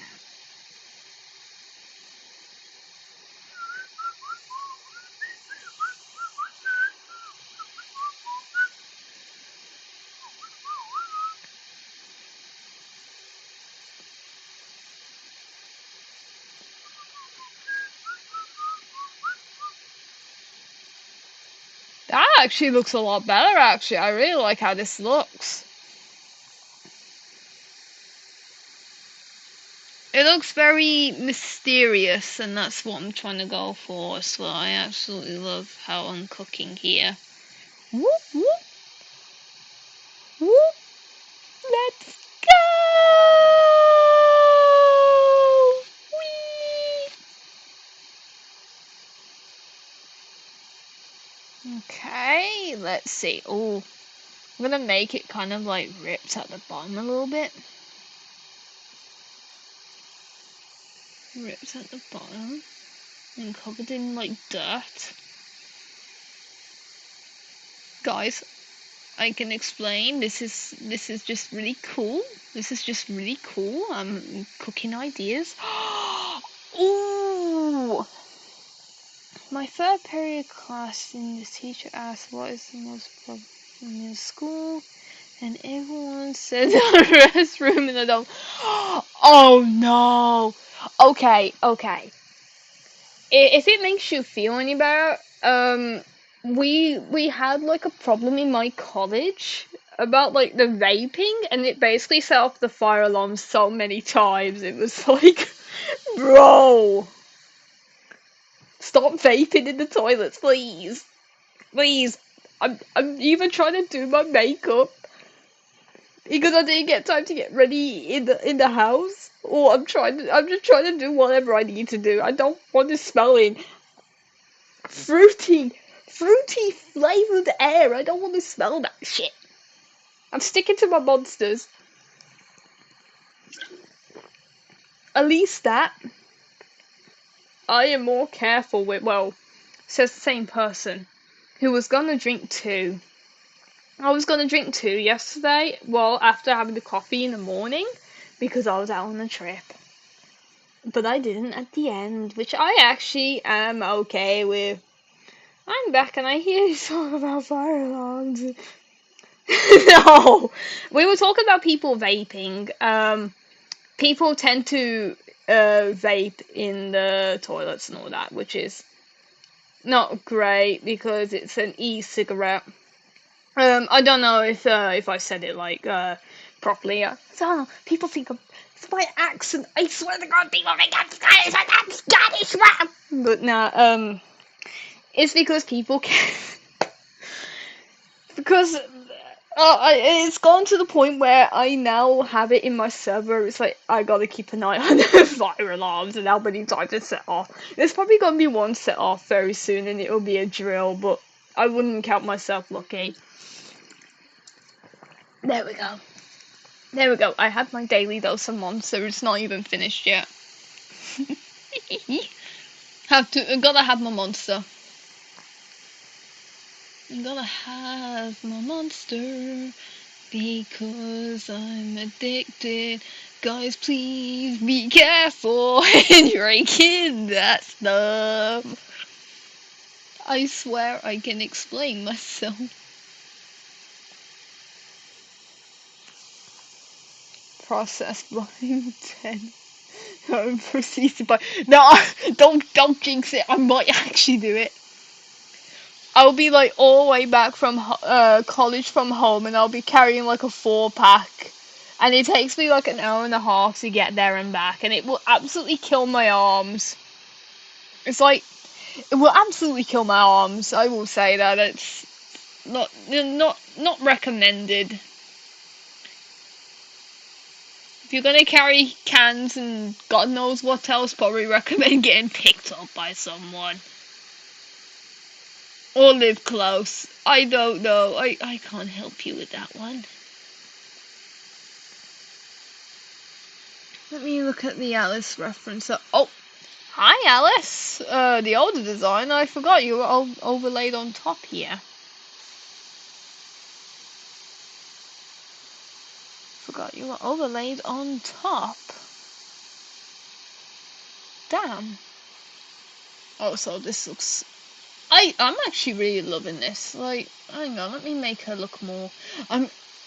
S1: That actually looks a lot better, actually. I really like how this looks. It looks very mysterious, and that's what I'm trying to go for as well. I absolutely love how I'm cooking here. Whoop, whoop, whoop. Let's go! Whee! Okay, let's see. Oh, I'm gonna make it kind of like ripped at the bottom a little bit. Ripped at the bottom and covered in like dirt. Guys, I can explain. This is just really cool. This is just really cool. I'm cooking ideas. Ooh! My third period class, and the teacher asked what is the most problem in school, and everyone said the restroom in the dome. Oh no! Okay, okay. If it makes you feel any better, we had like a problem in my college about like the vaping, and it basically set off the fire alarm so many times. It was like, bro, stop vaping in the toilets, please, please. I'm even trying to do my makeup because I didn't get time to get ready in the house, or I'm just trying to do whatever I need to do. I don't want to smell in fruity flavored air. I don't want to smell that shit. I'm sticking to my monsters. At least that. I am more careful with, well, says the same person who was gonna drink two. I was gonna drink two yesterday, well, after having the coffee in the morning, because I was out on a trip. But I didn't at the end, which I actually am okay with. I'm back and I hear you talk about fire alarms. No, we were talking about people vaping. People tend to vape in the toilets and all that, which is not great because it's an e-cigarette. I don't know if I said it like properly. I don't know. People think it's my accent. I swear to God, people think I'm Scottish. But nah, it's because people can. Because it's gone to the point where I now have it in my server. It's like I gotta keep an eye on the fire alarms and how many times it's set off. There's probably gonna be one set off very soon, and it'll be a drill. But I wouldn't count myself lucky. There we go. There we go. I had my daily dose of monster. It's not even finished yet. Gotta have my monster. I'm gonna have my monster because I'm addicted. Guys, please be careful when drinking that stuff. I swear I can explain myself. Process volume 10. Proceed to buy. No, don't jinx it. I might actually do it. I'll be like all the way back from college from home, and I'll be carrying like a 4-pack, and it takes me like an hour and a half to get there and back, and it will absolutely kill my arms. It's like it will absolutely kill my arms. I will say that it's not recommended. If you're gonna carry cans and God knows what else, probably recommend getting picked up by someone. Or live close. I don't know. I can't help you with that one. Let me look at the Alice reference. Oh, hi Alice. The older design. I forgot you were overlaid on top here. forgot you were overlaid on top. Damn. Oh, so this looks... I'm actually really loving this. Like, hang on, let me make her look more...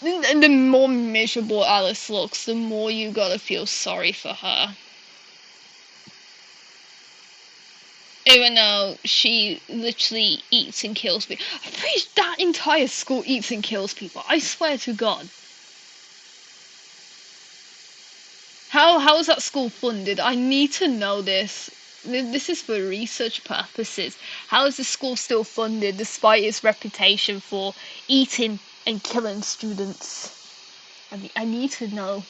S1: the more miserable Alice looks, the more you gotta feel sorry for her. Even though she literally eats and kills people. I'm pretty sure that entire school eats and kills people. I swear to God. How is that school funded? I need to know this. This is for research purposes. How is the school still funded despite its reputation for eating and killing students? I need to know.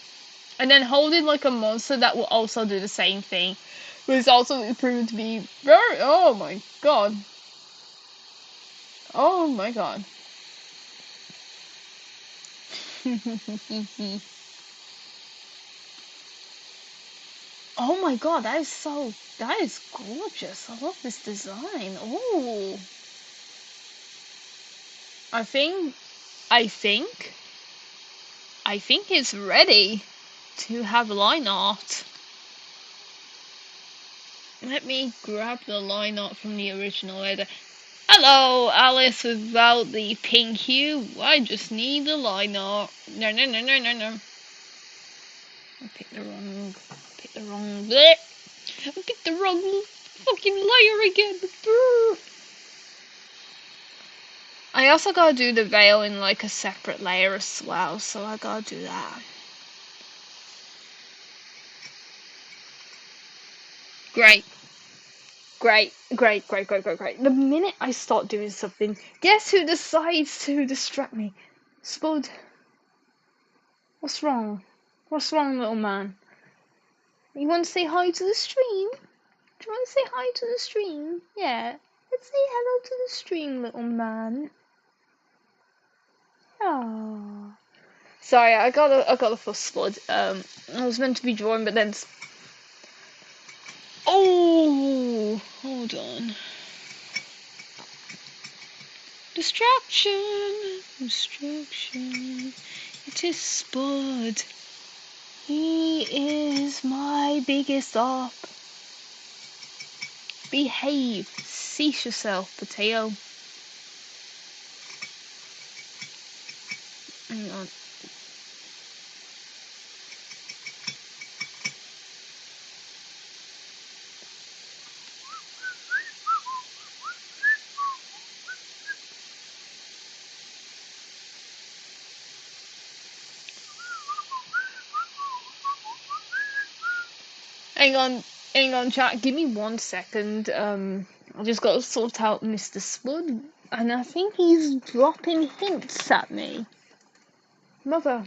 S1: And then holding like a monster that will also do the same thing. But it's also proven to be very... Oh my god. Oh my god. Oh my god, that is gorgeous. I love this design. Oh. I think it's ready to have line art. Let me grab the line art from the original editor. Hello, Alice without the pink hue. I just need the line art. No. I picked the wrong bleh. I picked the wrong fucking layer again. Brr. I also gotta do the veil in like a separate layer as well, so I gotta do that. Great. The minute I start doing something, guess who decides to distract me? Spud. What's wrong? What's wrong, little man? You want to say hi to the stream? Do you want to say hi to the stream? Yeah. Let's say hello to the stream, little man. Oh. Sorry, I got a fuss Spud. I was meant to be drawing, but then... Oh! Hold on. Distraction! It is Spud. He is my biggest op. Behave. Cease yourself, potato. Hang on. Hang on, chat. Give me 1 second. I just got to sort out Mr. Spud, and I think he's dropping hints at me. Mother,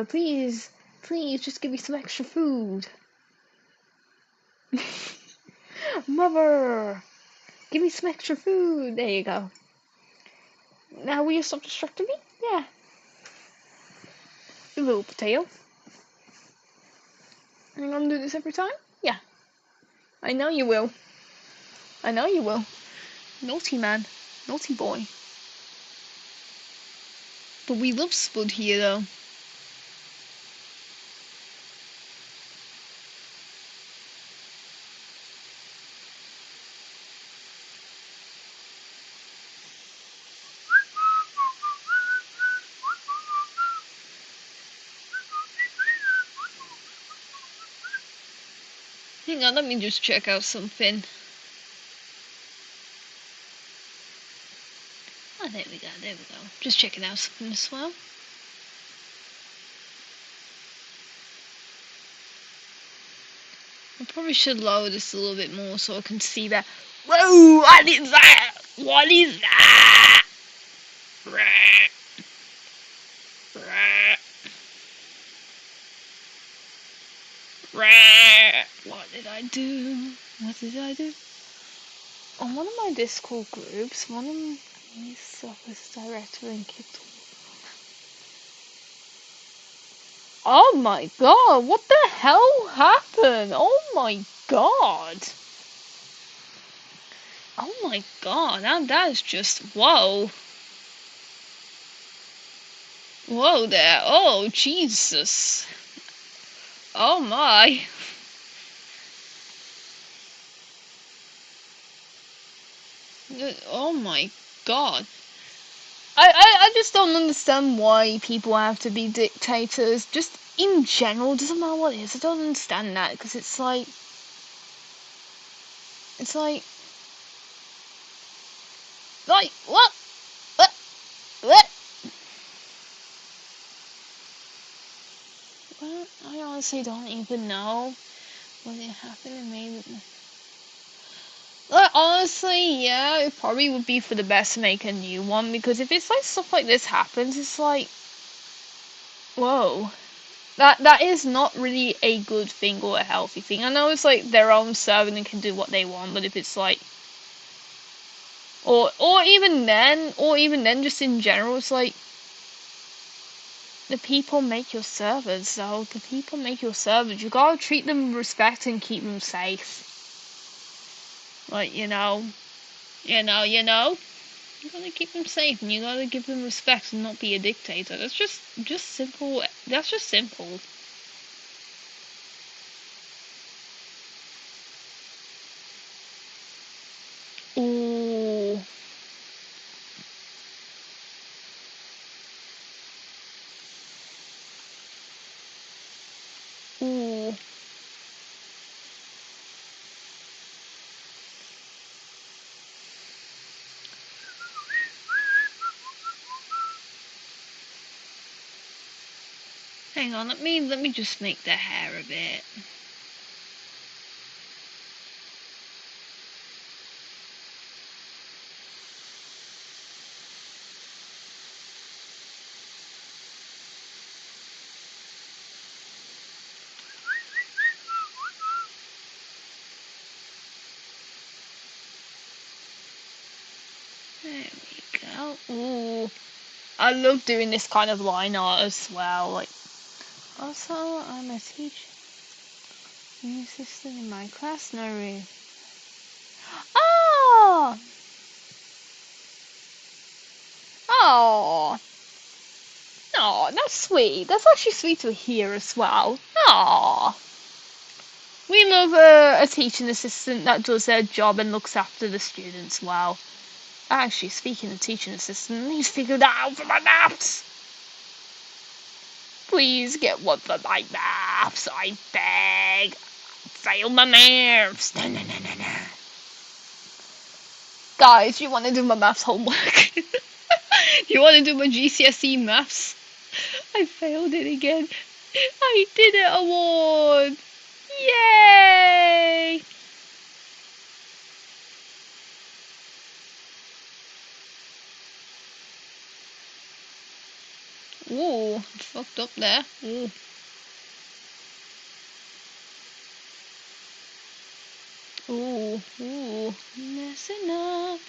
S1: please, just give me some extra food. Mother, give me some extra food. There you go. Now will you stop distracting me? Yeah. You little potato. I'm gonna do this every time? Yeah. I know you will. Naughty man. Naughty boy. But we love Spud here though. Hang on, let me just check out something. Oh, there we go. Just checking out something as well. I probably should lower this a little bit more so I can see that. Whoa! What is that? What is that? What did I do? On one of my Discord groups, one of my surface director and kicked. Oh my god, what the hell happened? Oh my god. Oh my god, that is just, whoa. Whoa there. Oh, Jesus. Oh my. Oh my god. I just don't understand why people have to be dictators. Just in general, doesn't matter what it is. I don't understand that because it's like, like what? What? What? Well, I honestly don't even know what happened to me. Like, honestly, yeah, it probably would be for the best to make a new one because if it's like stuff like this happens, it's like, whoa. That is not really a good thing or a healthy thing. I know it's like their own server and they can do what they want, but if it's like, or even then, just in general, it's like the people make your servers. So the people make your servers. You gotta treat them with respect and keep them safe. Like you know. You gotta keep them safe and you gotta give them respect and not be a dictator. That's just simple. That's just simple. Ooh. Ooh. Hang on, let me just make the hair a bit. There we go. Ooh. I love doing this kind of line art as well. Like, also, I'm a teacher, new assistant in my class. No, really. Oh, oh, oh, that's sweet. That's actually sweet to hear as well. Oh, we love a teaching assistant that does their job and looks after the students well. Actually, speaking of teaching assistant, I need to figure that out for my maths. Please get one for my maths, I beg. Fail my maths. No, no, no, no, no. Guys, you want to do my maths homework? You want to do my GCSE maths? I failed it again. I did it, award. Yay! Ooh, it's fucked up there. Ooh. Ooh, ooh. That's enough.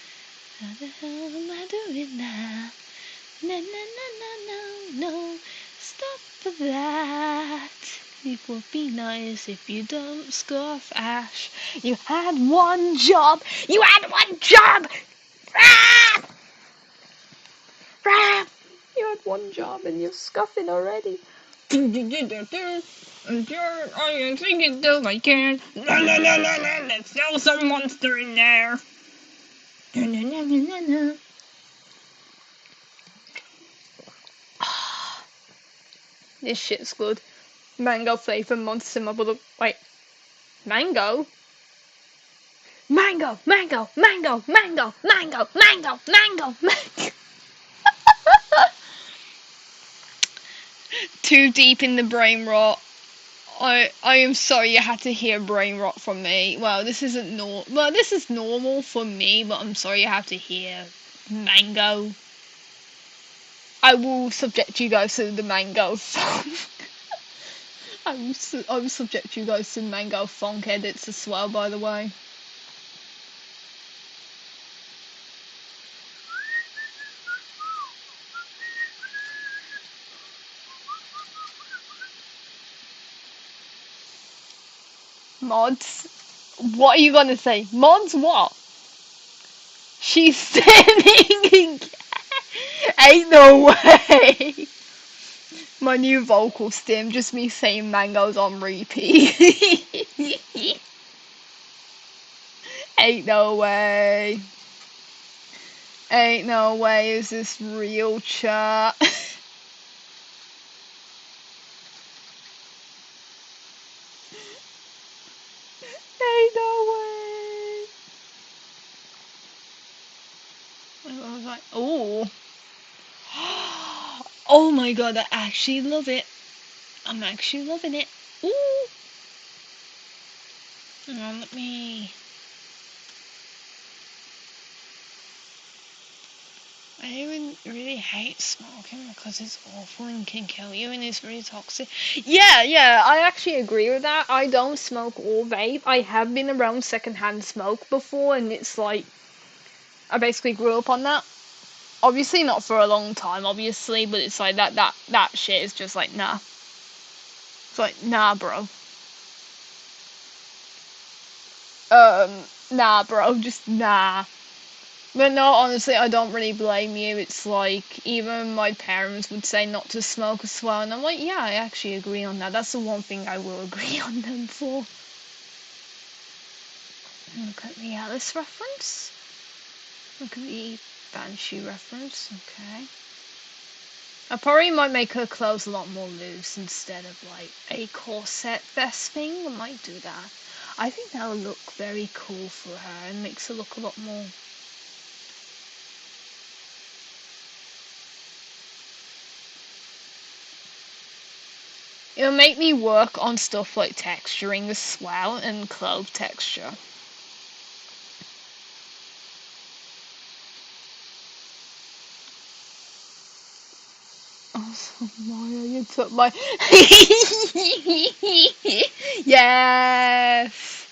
S1: How the hell am I doing now? No, no, no, no, no, no. Stop that. It would be nice if you don't scuff Ash. You had one job. You had one job. Ah! Ah! You had one job and you're scuffing already. I think it does. I can. No, no, no, no, no. There's still some monster in there. No, no, no, no, no, no. This shit's good. Mango flavor monster bubble. Wait. Mango? Mango, mango, mango, mango, mango, mango, mango, mango. Too deep in the brain rot. I am sorry you had to hear brain rot from me. Well, this isn't well, this is normal for me, but I'm sorry you have to hear mango. I will subject you guys to the mango funk. I will subject you guys to mango funk edits as well, by the way. Mods, what are you gonna say? Mods, what? She's sitting. Ain't no way. My new vocal stim, just me saying mangoes on repeat. Ain't no way. Ain't no way is this real, chat. Ain't no way. I was like, oh. Oh my god, I actually love it. I'm actually loving it. Ooh. Hang on, let me... I even really hate smoking because it's awful and can kill you and it's really toxic. Yeah, I actually agree with that. I don't smoke or vape. I have been around secondhand smoke before and it's like, I basically grew up on that. Obviously not for a long time, obviously, but it's like that shit is just like, nah. It's like, nah, bro. Nah, bro, just nah. But no, honestly, I don't really blame you. It's like, even my parents would say not to smoke as well, and I'm like, yeah, I actually agree on that. That's the one thing I will agree on them for. Look at the Alice reference. Look at the Banshee reference, okay. I probably might make her clothes a lot more loose instead of like a corset vest thing. I might do that. I think that would look very cool for her and makes her look a lot more... It'll make me work on stuff like texturing as well and clothes texture. Oh, Mario, you took my... Yes!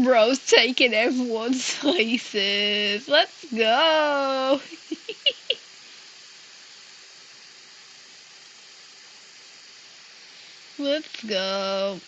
S1: Bro's taking everyone's slices. Let's go! Let's go.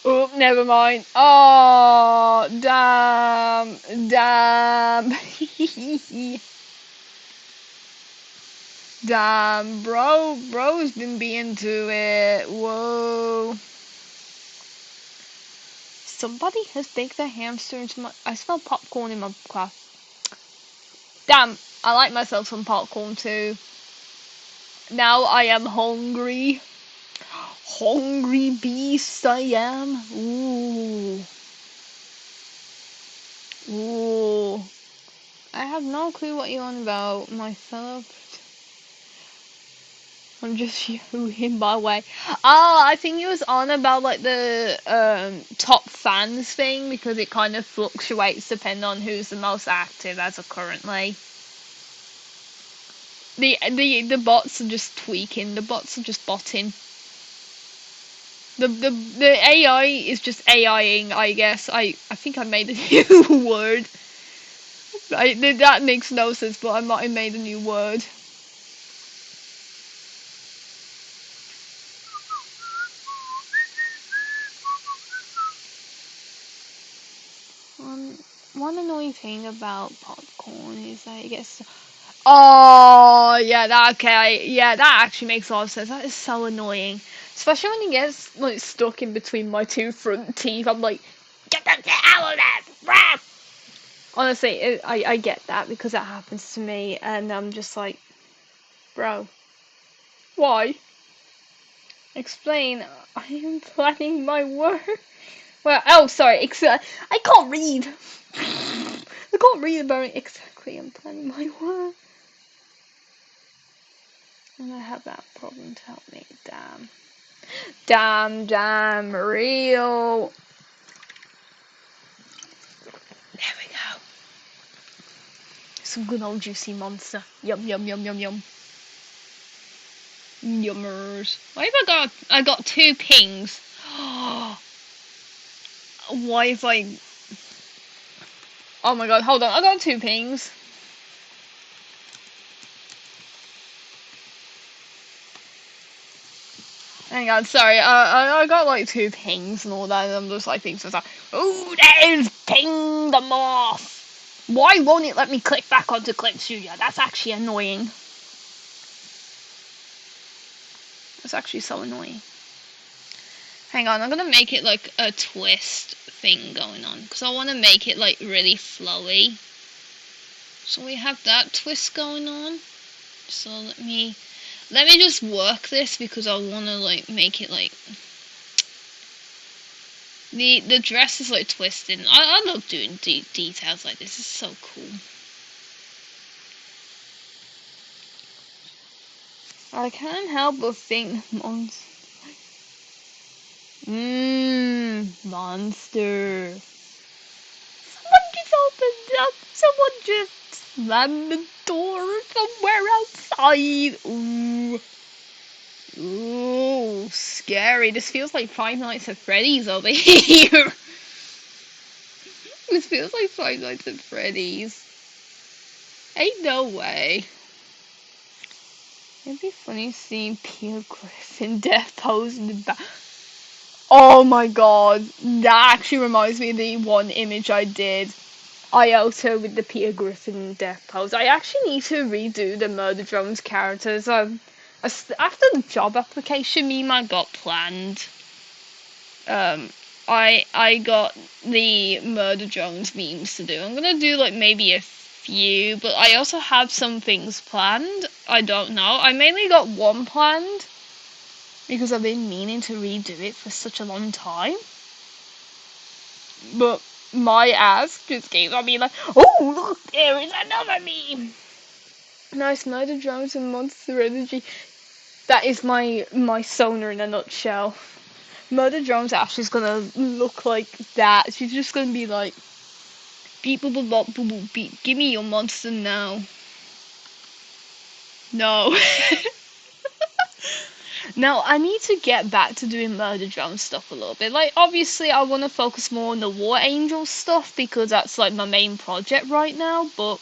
S1: Oh, never mind. Oh, damn. Damn. Damn, bro. Bro's been being to it. Whoa. Somebody has baked a hamster into my... I smell popcorn in my class. Damn, I like myself some popcorn too. Now I am hungry. Hungry beast I am. Ooh. Ooh. I have no clue what you're on about, my fellow. I'm just him by way. Oh, I think he was on about like the top fans thing because it kind of fluctuates depending on who's the most active as of currently. The bots are just tweaking. The bots are just botting. The AI is just AIing, I guess. I think I made a new word. That makes no sense, but I might have made a new word. One annoying thing about popcorn is that it gets... Oh, yeah, that actually makes a lot of sense. That is so annoying. Especially when it gets, like, stuck in between my two front teeth. I'm like, get that out of there! Honestly, I get that because that happens to me, and I'm just like, bro, why? Explain. I am planning my work. Well, oh, sorry, I can't read. I can't read about exactly. I'm planning my work. And I have that problem to help me. Damn, real. There we go. Some good old juicy monster. Yum. Yummers. Why have I got 2 pings? Why if I... Oh my god, hold on, I got 2 pings. Hang on, sorry, I got like 2 pings and all that, and I'm just like thinking to myself, ooh, there's ping the moth! Why won't it let me click back onto Clip Studio? That's actually annoying. That's actually so annoying. Hang on, I'm gonna make it like a twist thing going on, because I want to make it like really flowy. So we have that twist going on. So let me just work this, because I want to like make it like the dress is like twisted. I love doing details like this. It's so cool. I can't help but think monster. Someone just opened up. Someone just slammed the door somewhere outside. Ooh. Ooh, scary. This feels like Five Nights at Freddy's over here. This feels like Five Nights at Freddy's. Ain't no way. It'd be funny seeing Peter Griffin death pose in the back. Oh my god. That actually reminds me of the one image I did. Iota with the Peter Griffin death pose. I actually need to redo the Murder Drones characters. After the job application I got planned, I got the Murder Drones memes to do. I'm gonna do like maybe a few, but I also have some things planned. I don't know. I mainly got one planned because I've been meaning to redo it for such a long time. But my ass just keeps on being like, oh look, there is another meme. Nice Murder Drones and Monster Energy. That is my sonar in a nutshell. Murder Drones Ashley's gonna look like that. She's just gonna be like, beep boop boop boop boop beep. Give me your monster now. No. Now I need to get back to doing Murder Drone stuff a little bit. Like obviously I want to focus more on the War Angel stuff because that's like my main project right now. But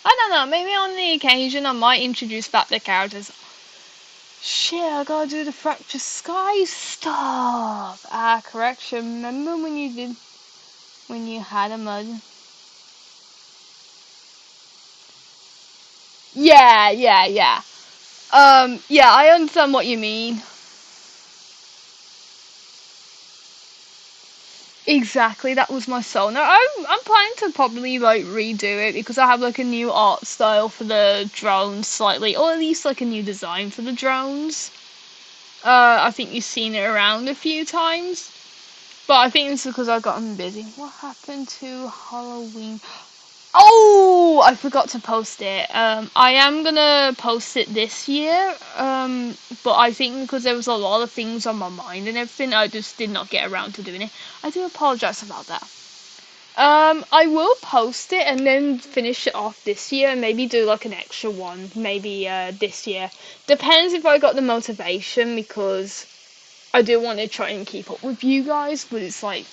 S1: I don't know. Maybe on the occasion I might introduce back the characters. Shit, I gotta do the Fractured Sky stuff. Correction. Remember when you had a mud? Yeah. Yeah, I understand what you mean. Exactly, that was my soul. Now, I'm planning to probably, like, redo it, because I have, like, a new art style for the drones, slightly, or at least, like, a new design for the drones. I think you've seen it around a few times. But I think it's because I've gotten busy. What happened to Halloween? Oh, I forgot to post it. I am gonna post it this year. But I think because there was a lot of things on my mind and everything, I just did not get around to doing it. I do apologize about that. I will post it and then finish it off this year and maybe do like an extra one, maybe this year. Depends if I got the motivation, because I do want to try and keep up with you guys, but it's like,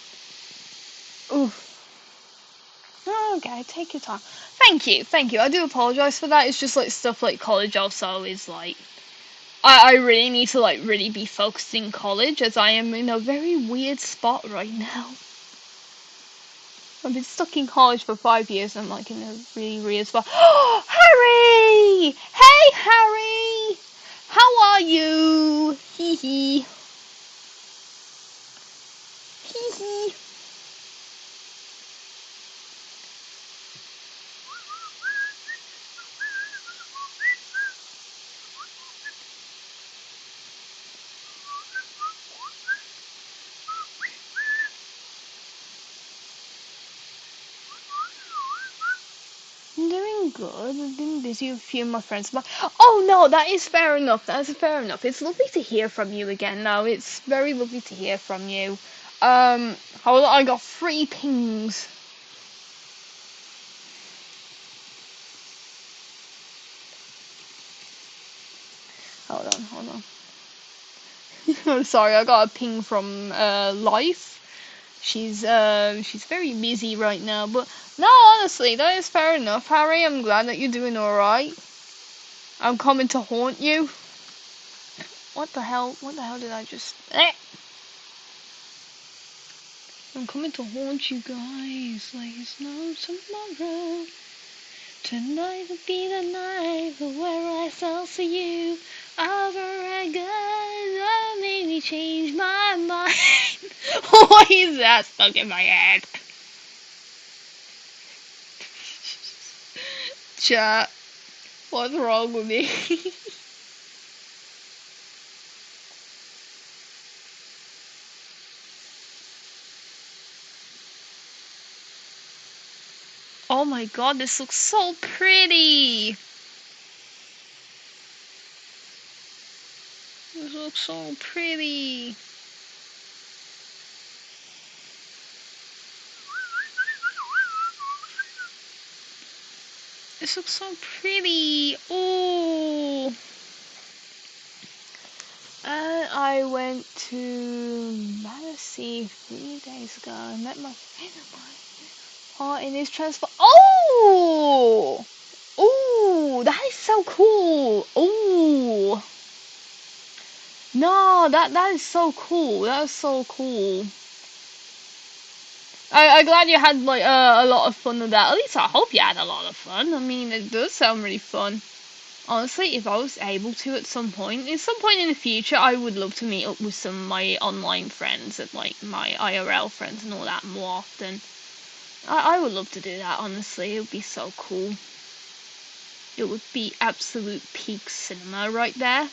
S1: oof. Oh, okay, take your time. Thank you. I do apologise for that. It's just like stuff like college also is like, I really need to like really be focused in college, as I am in a very weird spot right now. I've been stuck in college for 5 years and I'm like in a really weird spot. Oh, Harry! Hey, Harry! How are you? Hee hee. Hee hee. I'm doing good. I've been busy with a few of my friends. But oh no, that is fair enough. That is fair enough. It's lovely to hear from you again. Now it's very lovely to hear from you. Hold on, I got 3 pings. Hold on. I'm sorry, I got a ping from Life. She's very busy right now, but no, honestly, that is fair enough, Harry. I'm glad that you're doing alright. I'm coming to haunt you. What the hell? What the hell did I just... I'm coming to haunt you guys like it's no tomorrow. Tonight will be the night where I shall see you over again. Oh, made me change my mind. Why is that stuck in my head? Chat, what's wrong with me? Oh my god, this looks so pretty. This looks so pretty. This looks so pretty. Oh. I went to Malasey 3 days ago. I met my friend in his transfer. Oh! Oh, that is so cool. Oh. No, that is so cool. That is so cool. I'm glad you had like a lot of fun with that. At least I hope you had a lot of fun. I mean, it does sound really fun. Honestly, if I was able to at some point in the future, I would love to meet up with some of my online friends and like my IRL friends and all that more often. I would love to do that, honestly. It would be so cool. It would be absolute peak cinema right there.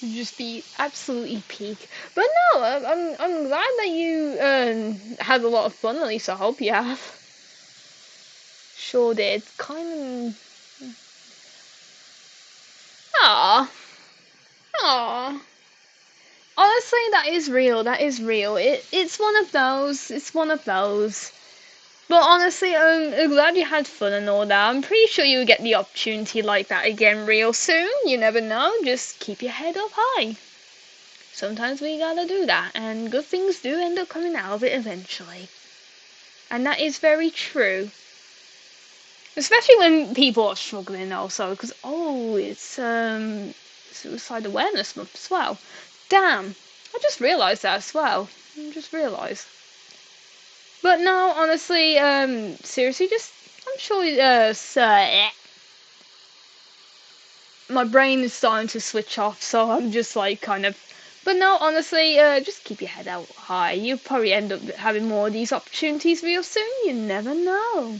S1: It would just be absolutely peak. But no, I'm glad that you had a lot of fun. At least I hope you have. Sure did. Kind of. Aww. Honestly, that is real. That is real. It's one of those. It's one of those. But honestly, I'm glad you had fun and all that. I'm pretty sure you'll get the opportunity like that again real soon. You never know. Just keep your head up high. Sometimes we gotta do that, and good things do end up coming out of it eventually. And that is very true. Especially when people are struggling also, because, it's Suicide Awareness Month as well. Damn, I just realised that as well. I just realised. But no, honestly, seriously, I'm sure, my brain is starting to switch off, so I'm just like kind of... But no, honestly, just keep your head out high. You'll probably end up having more of these opportunities real soon. You never know.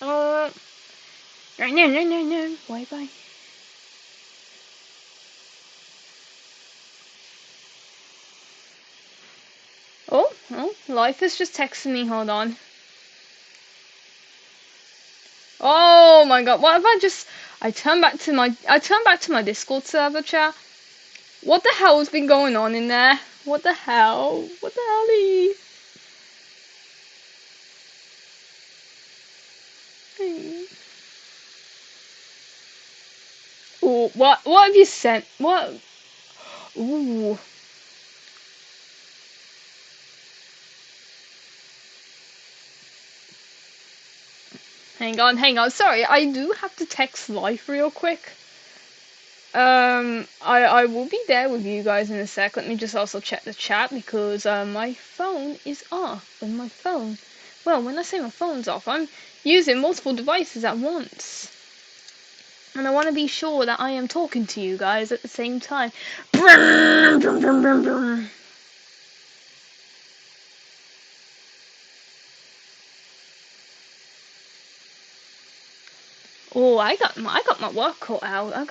S1: No. Bye. Oh, Life is just texting me. Hold on. Oh my god, what if I turn back to my Discord server, chat? What the hell's been going on in there? What the hell? What the hell? Ooh, what have you sent? What? Ooh. Hang on. Sorry, I do have to text Life real quick. I will be there with you guys in a sec. Let me just also check the chat because my phone is off. And my phone, well, when I say my phone's off, I'm using multiple devices at once. And I want to be sure that I am talking to you guys at the same time. Oh, I got my work cut out. I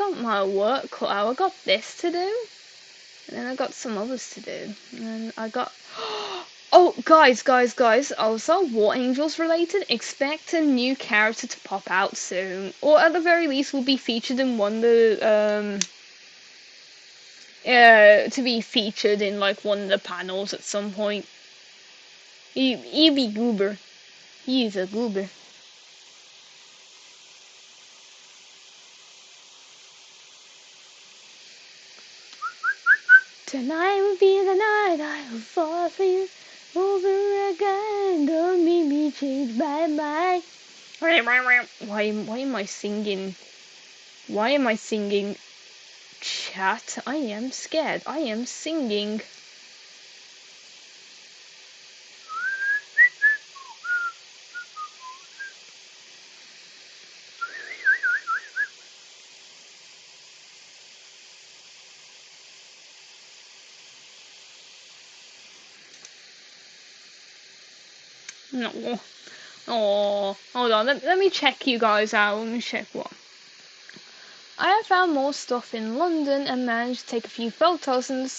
S1: got this to do, and then I got some others to do, and then I got. Oh, guys! Also, War Angels related. Expect a new character to pop out soon, or at the very least, will be featured in one of the to be featured in like one of the panels at some point. He be goober. He is a goober. Tonight will be the night I will fall for you over again. Don't make me change my mind. Why am I singing? Why am I singing? Chat, I am scared. I am singing. No. Oh, hold on. Let me check you guys out. Let me check what. I have found more stuff in London and managed to take a few photos and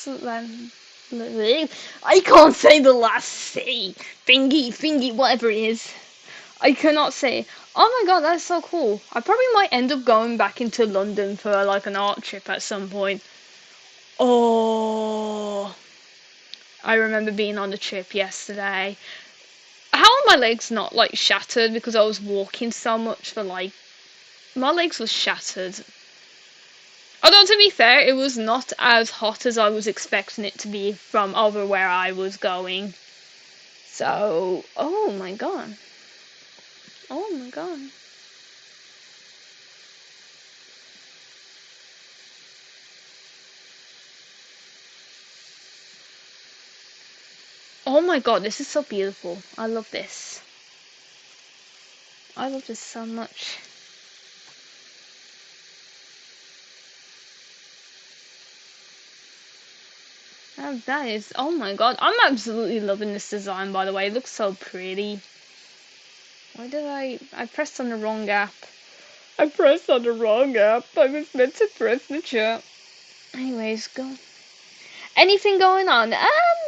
S1: I can't say the last C. Thingy, whatever it is. I cannot say. Oh my god, that's so cool. I probably might end up going back into London for like an art trip at some point. Oh, I remember being on the trip yesterday. How are my legs not like shattered because I was walking so much for like my legs were shattered. Although to be fair, it was not as hot as I was expecting it to be from over where I was going. So, oh my god. Oh my god. Oh my god, this is so beautiful. I love this. I love this so much. That is, oh my god, I'm absolutely loving this design, by the way. It looks so pretty. Why did I pressed on the wrong app. I pressed on the wrong app. I was meant to press the chat. Anyways, go. Anything going on?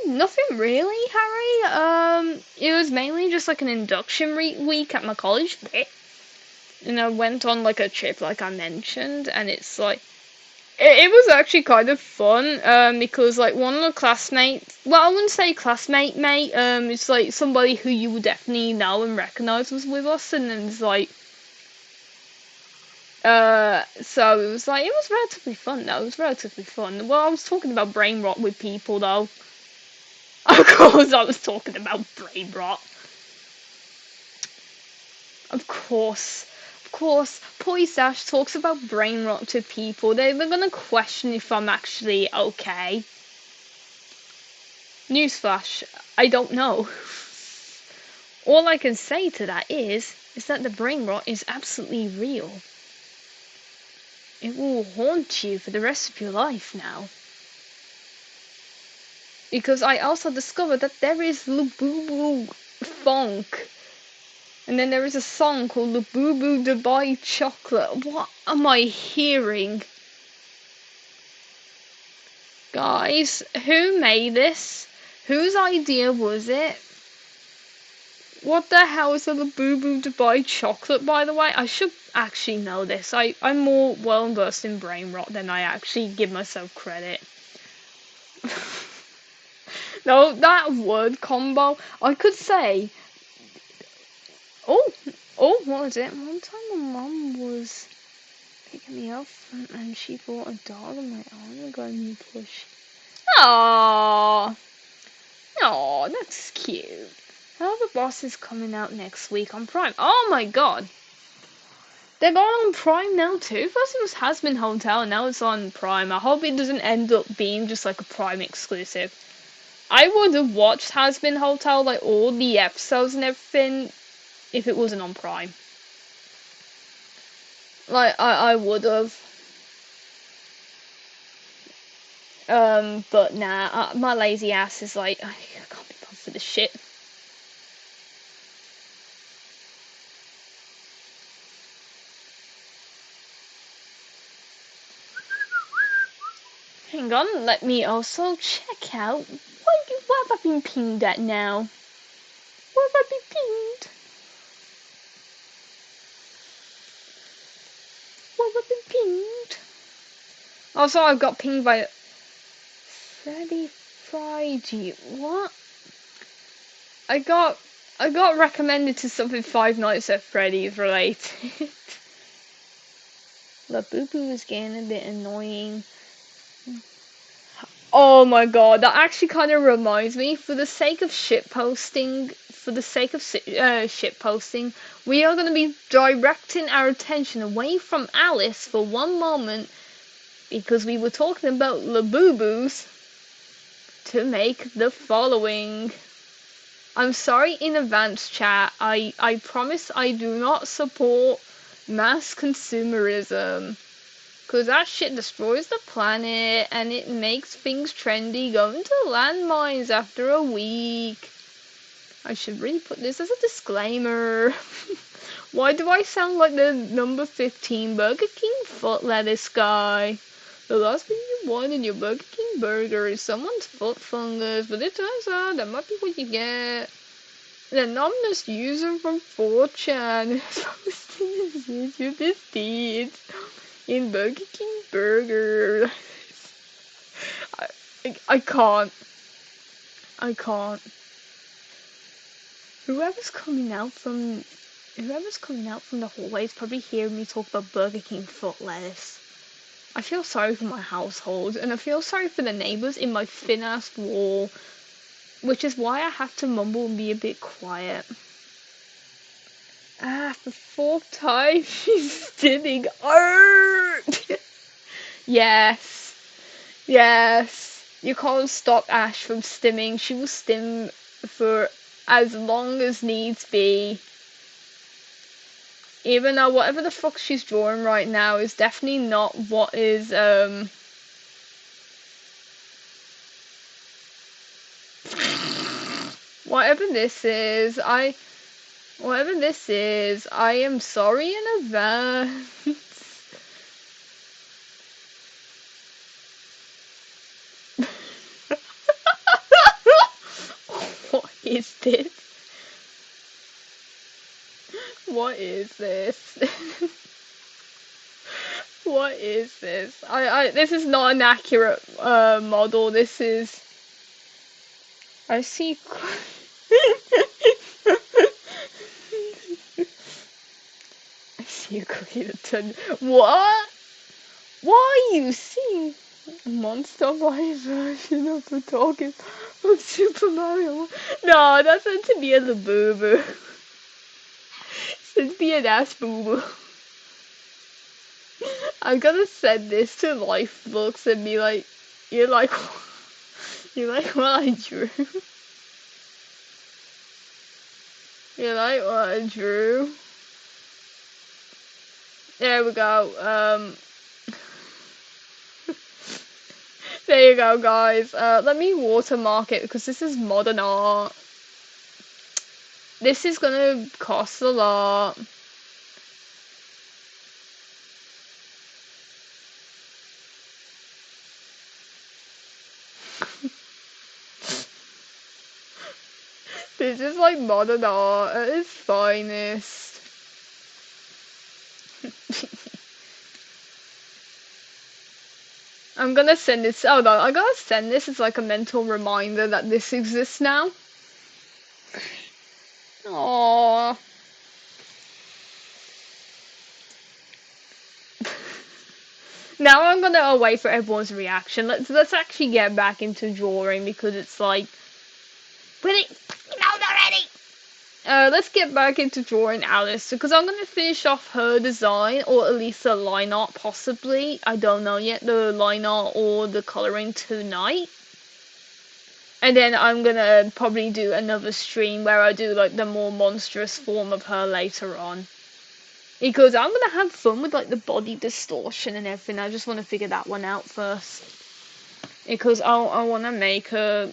S1: Nothing really, Harry. It was mainly just like an induction week at my college. And I went on like a trip, like I mentioned, and it's like, it was actually kind of fun, because like one of the classmates, well, I wouldn't say classmate, mate, it's like somebody who you would definitely know and recognise was with us, and then it's like, so it was like, it was relatively fun though, it was relatively fun. Well, I was talking about brain rot with people though. Of course I was talking about brain rot. Of course. Of course, Poise Dash talks about brain rot to people. They're gonna question if I'm actually okay. Newsflash, I don't know. All I can say to that is that the brain rot is absolutely real. It will haunt you for the rest of your life now. Because I also discovered that there is Labubu Funk. And then there is a song called Labubu Dubai Chocolate. What am I hearing? Guys, who made this? Whose idea was it? What the hell is a Labubu Dubai Chocolate, by the way? I should actually know this. I'm more well versed in brain rot than I actually give myself credit. No, that word combo, I could say. Oh, what was it? One time my mum was picking me up and she brought a dog on my arm and got a new plush. Aww, that's cute. How the Boss is coming out next week on Prime. Oh my god. They're going on Prime now too? First it was Hazbin Hotel and now it's on Prime. I hope it doesn't end up being just like a Prime exclusive. I would have watched Hazbin Hotel, like all the episodes and everything, if it wasn't on Prime. Like, I would have. But nah, my lazy ass is like, I can't be bothered for this shit. Hang on, let me also check out, what have I been pinged at now? What have I been pinged? What have I been pinged? Also, I've got pinged by Freddy Friday. What? I got recommended to something Five Nights at Freddy's related. Labubu is getting a bit annoying. Oh my god, that actually kind of reminds me, for the sake of shit posting, we are going to be directing our attention away from Alice for one moment, because we were talking about Labubu's, to make the following. I'm sorry in advance, chat. I promise I do not support mass consumerism. Because that shit destroys the planet and it makes things trendy going to landmines after a week. I should really put this as a disclaimer. Why do I sound like the number 15 Burger King foot lettuce guy? The last thing you want in your Burger King burger is someone's foot fungus, but it turns out that might be what you get. The anonymous user from 4chan is posting this deeds in Burger King burger. I can't. Whoever's coming out from the hallway is probably hearing me talk about Burger King foot lettuce. I feel sorry for my household, and I feel sorry for the neighbours in my thin ass wall, which is why I have to mumble and be a bit quiet. For 4th time she's stimming art. Yes. You can't stop Ash from stimming. She will stim for as long as needs be. Even though whatever the fuck she's drawing right now is definitely not what is, whatever this is, I am sorry in advance. What is this? What is this? What is this? This is not an accurate model. This is. I see. I see a cookie to turn. What? Why you see Monster Boy version of the talking of Super Mario? No, that's meant to be a Labubu. It's meant to be an ass boo boo. I'm gonna send this to Life Books and be like, you like what I drew? You like what I drew? There we go. There you go, guys. Let me watermark it because this is modern art. This is gonna cost a lot. This is like modern art at its finest. I'm gonna send this. Hold on, I gotta send this as like a mental reminder that this exists now. Aww. Now I'm gonna wait for everyone's reaction. Let's actually get back into drawing because it's like, will it out already? Let's get back into drawing Alice because I'm gonna finish off her design, or at least the line art possibly. I don't know yet, the line art or the coloring tonight. And then I'm gonna probably do another stream where I do like the more monstrous form of her later on. Because I'm gonna have fun with like the body distortion and everything. I just want to figure that one out first. Because I want to make her.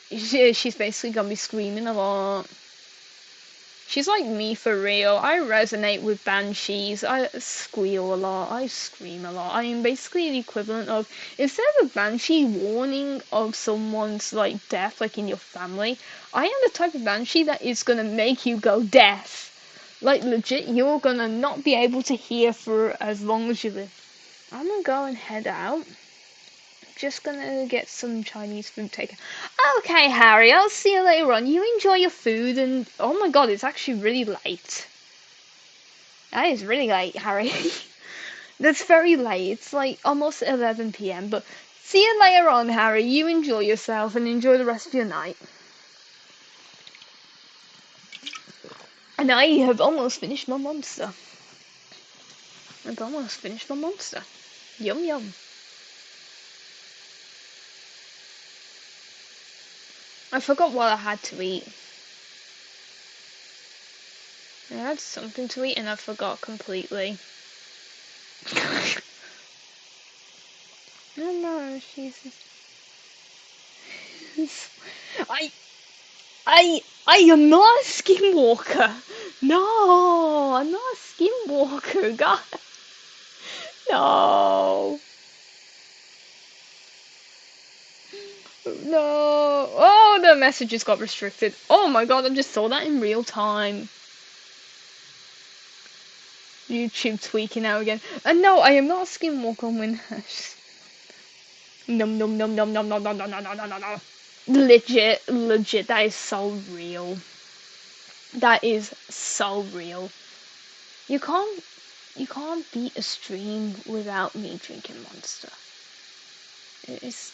S1: She's basically gonna be screaming a lot. She's like me for real. I resonate with banshees. I squeal a lot. I scream a lot. I am basically the equivalent of, instead of a banshee warning of someone's like death, like in your family, I am the type of banshee that is gonna make you go deaf. Like legit, you're gonna not be able to hear for as long as you live. I'm gonna go and head out. Just gonna get some Chinese food taken. Okay, Harry, I'll see you later on. You enjoy your food, and oh my god, it's actually really late. That is really late, Harry. That's very late. It's like almost 11 p.m. But See you later on, Harry. You enjoy yourself and enjoy the rest of your night. And I have almost finished my monster. I've almost finished my monster. Yum yum. I forgot what I had to eat. I had something to eat and I forgot completely. Oh no, Jesus. I am not a skinwalker. No, I'm not a skinwalker, God. No. No. Oh, the messages got restricted. Oh my god, I just saw that in real time. YouTube tweaking out again. And no, I am not a skinwalker on Winhouse. Num num num num num num num num num num num num. Legit, that is so real. That is so real. You can't beat a stream without me drinking Monster. It's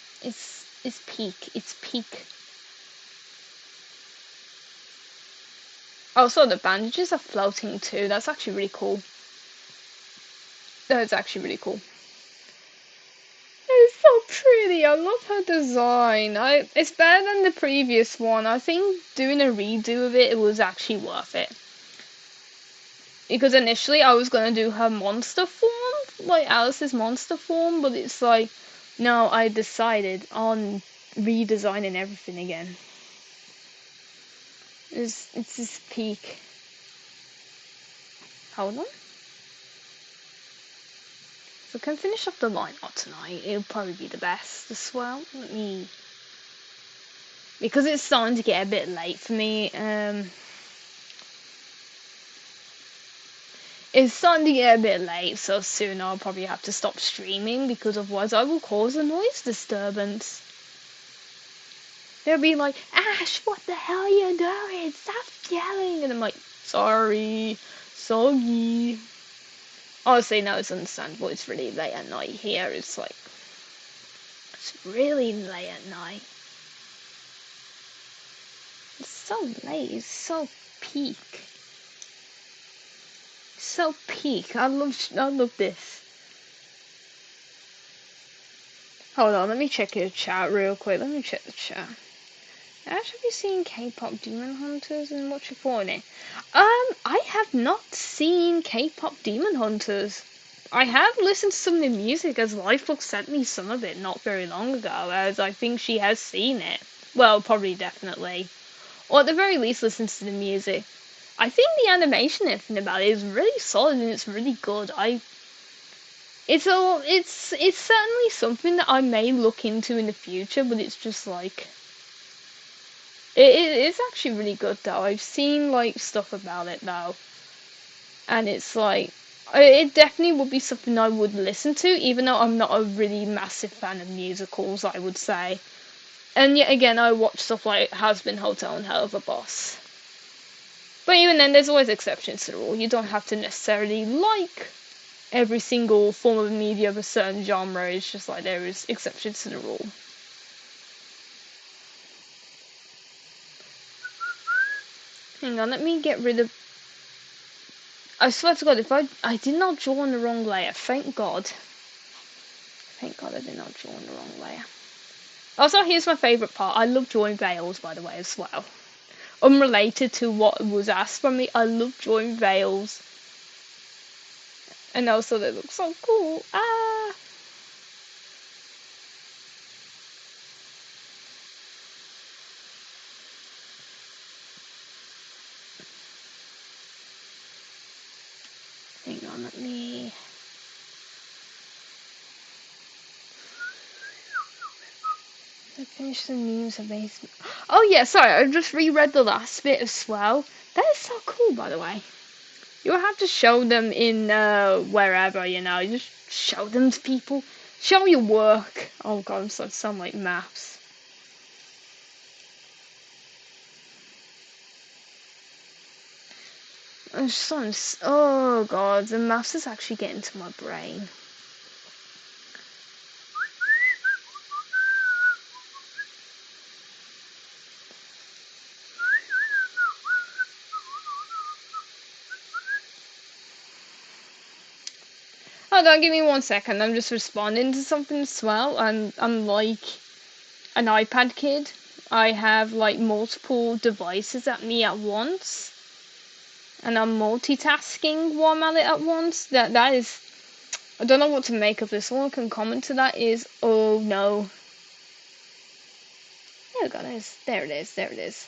S1: peak. It's peak. Also, the bandages are floating too. That's actually really cool. That's actually really cool. It's so pretty. I love her design. It's better than the previous one. I think doing a redo of it was actually worth it. Because initially I was gonna do her monster form, like Alice's monster form, but it's like, no, I decided on redesigning everything again. It's this peak. Hold on. If I can finish off the line art tonight, it'll probably be the best as well. Let me, because it's starting to get a bit late for me. It's starting to get a bit late, so soon I'll probably have to stop streaming because otherwise I will cause a noise disturbance. They'll be like, Ash, what the hell are you doing? Stop yelling! And I'm like, sorry. Honestly, no, it's understandable. It's really late at night here. It's like, it's really late at night. It's so late. It's so peak. So peak. I love this. Hold on, let me check your chat real quick. Let me check the chat. Ash, have you seen K-pop Demon Hunters and what you calling it? I have not seen K-pop Demon Hunters. I have listened to some of the music as Lifebook sent me some of it not very long ago, as I think she has seen it. Well, probably definitely. Or at the very least listens to the music. I think the animation and everything about it is really solid and it's really good. It's certainly something that I may look into in the future, but it's just like, it's actually really good though. I've seen like stuff about it though, and it's like, it definitely would be something I would listen to, even though I'm not a really massive fan of musicals, I would say. And yet again, I watch stuff like Has-Been Hotel and Hell of a Boss. But even then, there's always exceptions to the rule. You don't have to necessarily like every single form of media of a certain genre. It's just like there is exceptions to the rule. Hang on, let me get rid of... I swear to God, if I did not draw on the wrong layer. Thank God. Thank God I did not draw on the wrong layer. Also, here's my favourite part. I love drawing veils, by the way, as well. Unrelated to what was asked from me, I love drawing veils. And also, they look so cool. Ah! Hang on, let me... I finished the memes amazing. Oh yeah, sorry, I just reread the last bit as well. That is so cool, by the way. You'll have to show them in wherever, you know. You just show them to people. Show your work. Oh god, I'm starting to sound like maths. I'm just oh god, the maths is actually getting to my brain. hold on, give me 1 second. I'm just responding to something as well. I'm like an iPad kid. I have like multiple devices at me at once, and I'm multitasking while I'm at it at once. That is, I don't know what to make of this. All I can comment to that is, oh no. There we go. There it is. There it is.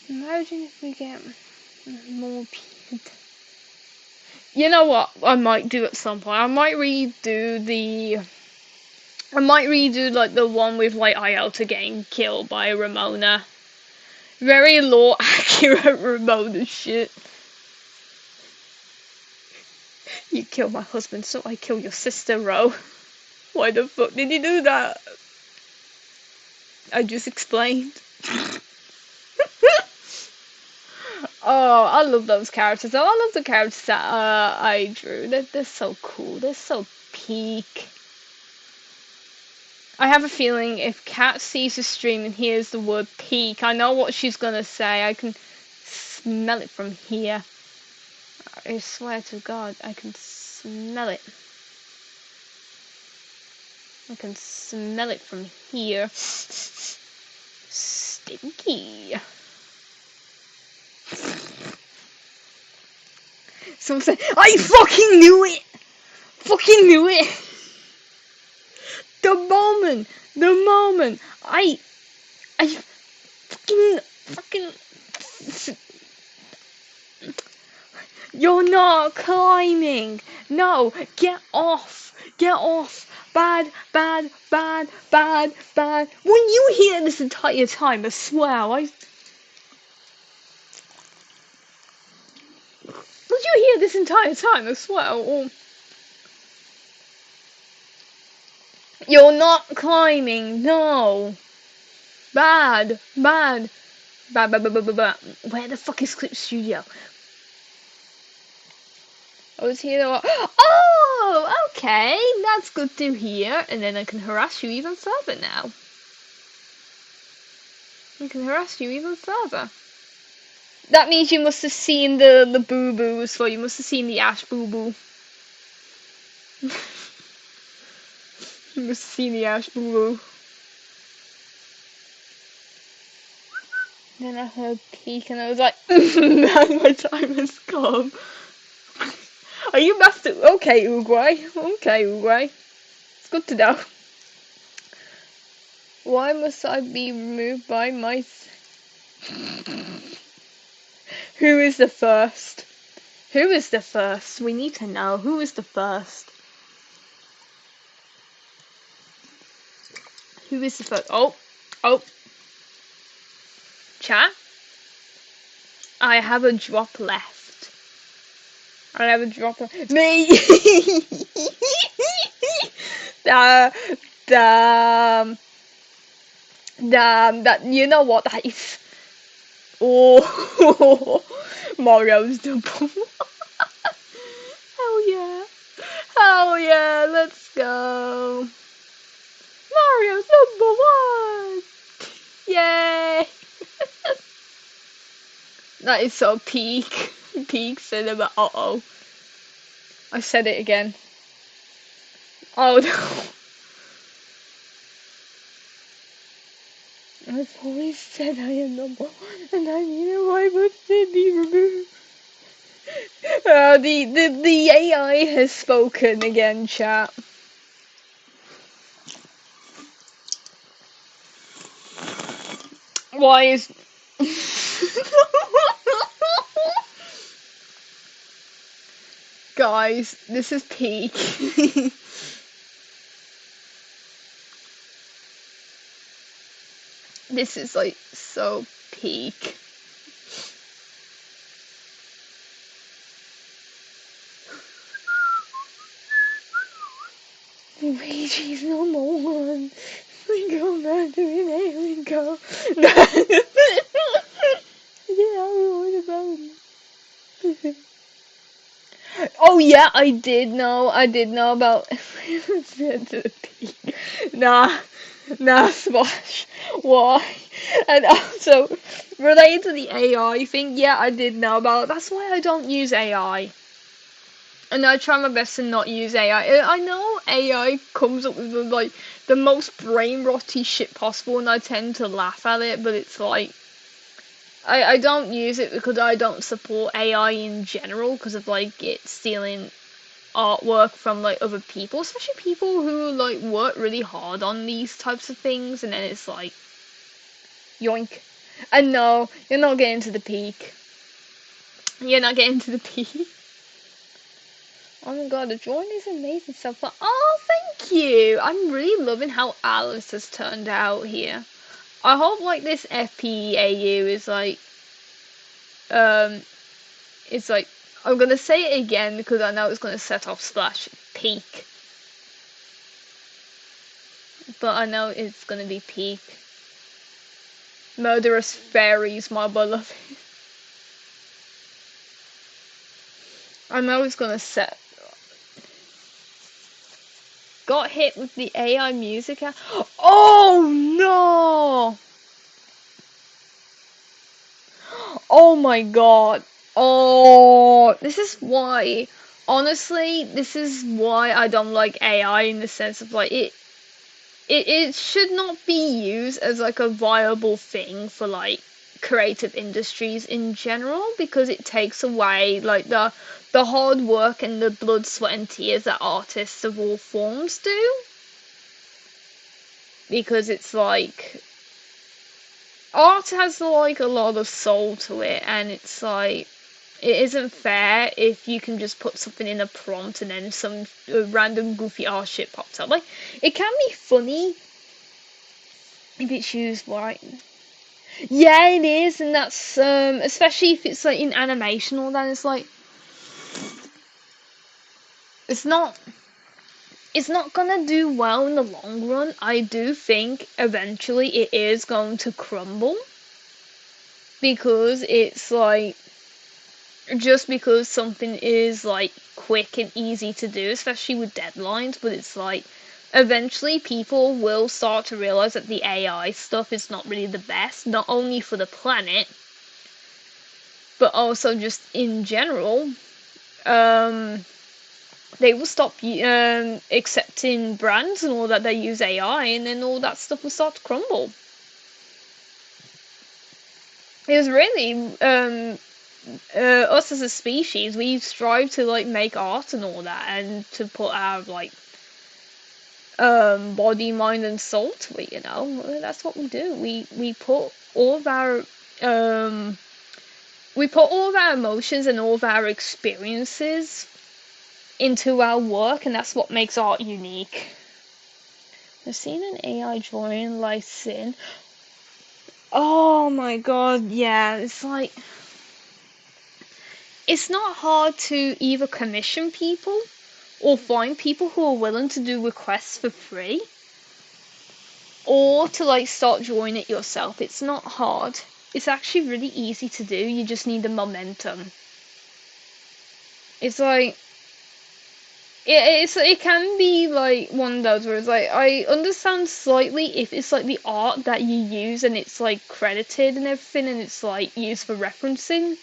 S1: Imagine if we get more people. You know what I might do at some point? I might redo like the one with like Iota getting killed by Ramona. Very lore accurate Ramona shit. You killed my husband, so I kill your sister, Ro. Why the fuck did you do that? I just explained. Oh, I love those characters. Oh, I love the characters that I drew. They're so cool. They're so peak. I have a feeling if Kat sees the stream and hears the word peak, I know what she's gonna say. I can smell it from here. I swear to God, I can smell it. I can smell it from here. Stinky. Someone said, I fucking knew it! Fucking knew it! The moment I fucking you're not climbing. No, get off. Get off. Bad. When you hear this entire time, I swear, Would you hear this entire time, I swear, or... You're not climbing, no. Bad. Where the fuck is Clip Studio? I was here. Oh, okay, that's good to hear. And then I can harass you even further now. I can harass you even further. That means you must have seen the boo-boos, so you must have seen the Ash boo-boo. You must have seen the Ash boo-boo. Then I heard peak and I was like, man, my time has come. Are you master? Okay, Uruguay. Okay, Uruguay. It's good to know. Why must I be removed by my... Who is the first? Who is the first? We need to know. Who is the first? Who is the first? Oh. Chat? I have a drop left. I have a drop left. Me! Damn. That, you know what that is? Oh, Mario's double. Hell yeah, let's go. Mario's #1. Yay. That is so peak cinema. Uh-oh. I said it again. Oh no. I've always said I am #1, and I mean why must it be removed? The AI has spoken again, chat. Why is... Guys, this is peak. This is like so peak. Luigi's #1. We go back to the name, we go. Yeah, what about it? Oh yeah, I did know about the peak. Nah, Nah, Splash. Why? And also, related to the AI thing, yeah, I did know about it. That's why I don't use AI. And I try my best to not use AI. I know AI comes up with like the most brain rotty shit possible, and I tend to laugh at it. But it's like I don't use it because I don't support AI in general because of like it stealing artwork from like other people, especially people who like work really hard on these types of things, and then it's like yoink. And no, you're not getting to the peak. You're not getting to the peak. Oh my god, the drawing is amazing so far. Oh, thank you! I'm really loving how Alice has turned out here. I hope like this FPAU is like, um, it's like, I'm gonna say it again because I know it's gonna set off Splash. Peak. But I know it's gonna be peak. Murderous fairies, my beloved. I know it's gonna set. Got hit with the AI music. Oh no! Oh my god. Oh, this is why. Honestly, this is why I don't like AI in the sense of like it should not be used as like a viable thing for like creative industries in general because it takes away like the hard work and the blood, sweat and tears that artists of all forms do. Because it's like art has like a lot of soul to it, and it's like it isn't fair if you can just put something in a prompt and then some random goofy ass shit pops up. Like it can be funny if it's used right. Yeah, it is, and that's especially if it's like in animation or that. It's like it's not it's not gonna do well in the long run. I do think eventually it is going to crumble because it's like just because something is like quick and easy to do, especially with deadlines, but it's like eventually people will start to realize that the AI stuff is not really the best, not only for the planet, but also just in general. Um, they will stop accepting brands and all that they use AI, and then all that stuff will start to crumble. It was really us as a species, we strive to like make art and all that, and to put our like body, mind, and soul to it. You know, that's what we do. We put all of our um we put all of our emotions and all of our experiences into our work, and that's what makes art unique. I've seen an AI drawing like Sin. Oh my god, yeah, it's like it's not hard to either commission people or find people who are willing to do requests for free or to like start drawing it yourself. It's not hard. It's actually really easy to do. You just need the momentum. It's like it can be like one of those where it's like I understand slightly if it's like the art that you use and it's like credited and everything and it's like used for referencing.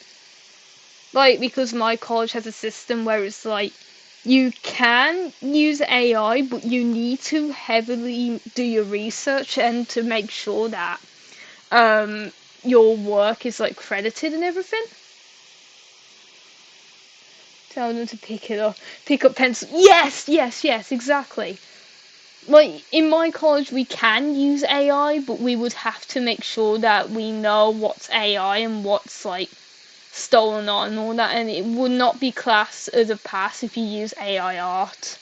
S1: Like because my college has a system where it's like you can use AI, but you need to heavily do your research and to make sure that your work is like credited and everything. Tell them to pick up pencil. Yes, yes, yes, exactly. Like in my college, we can use AI, but we would have to make sure that we know what's AI and what's like stolen art and all that, and it would not be classed as a pass if you use AI art.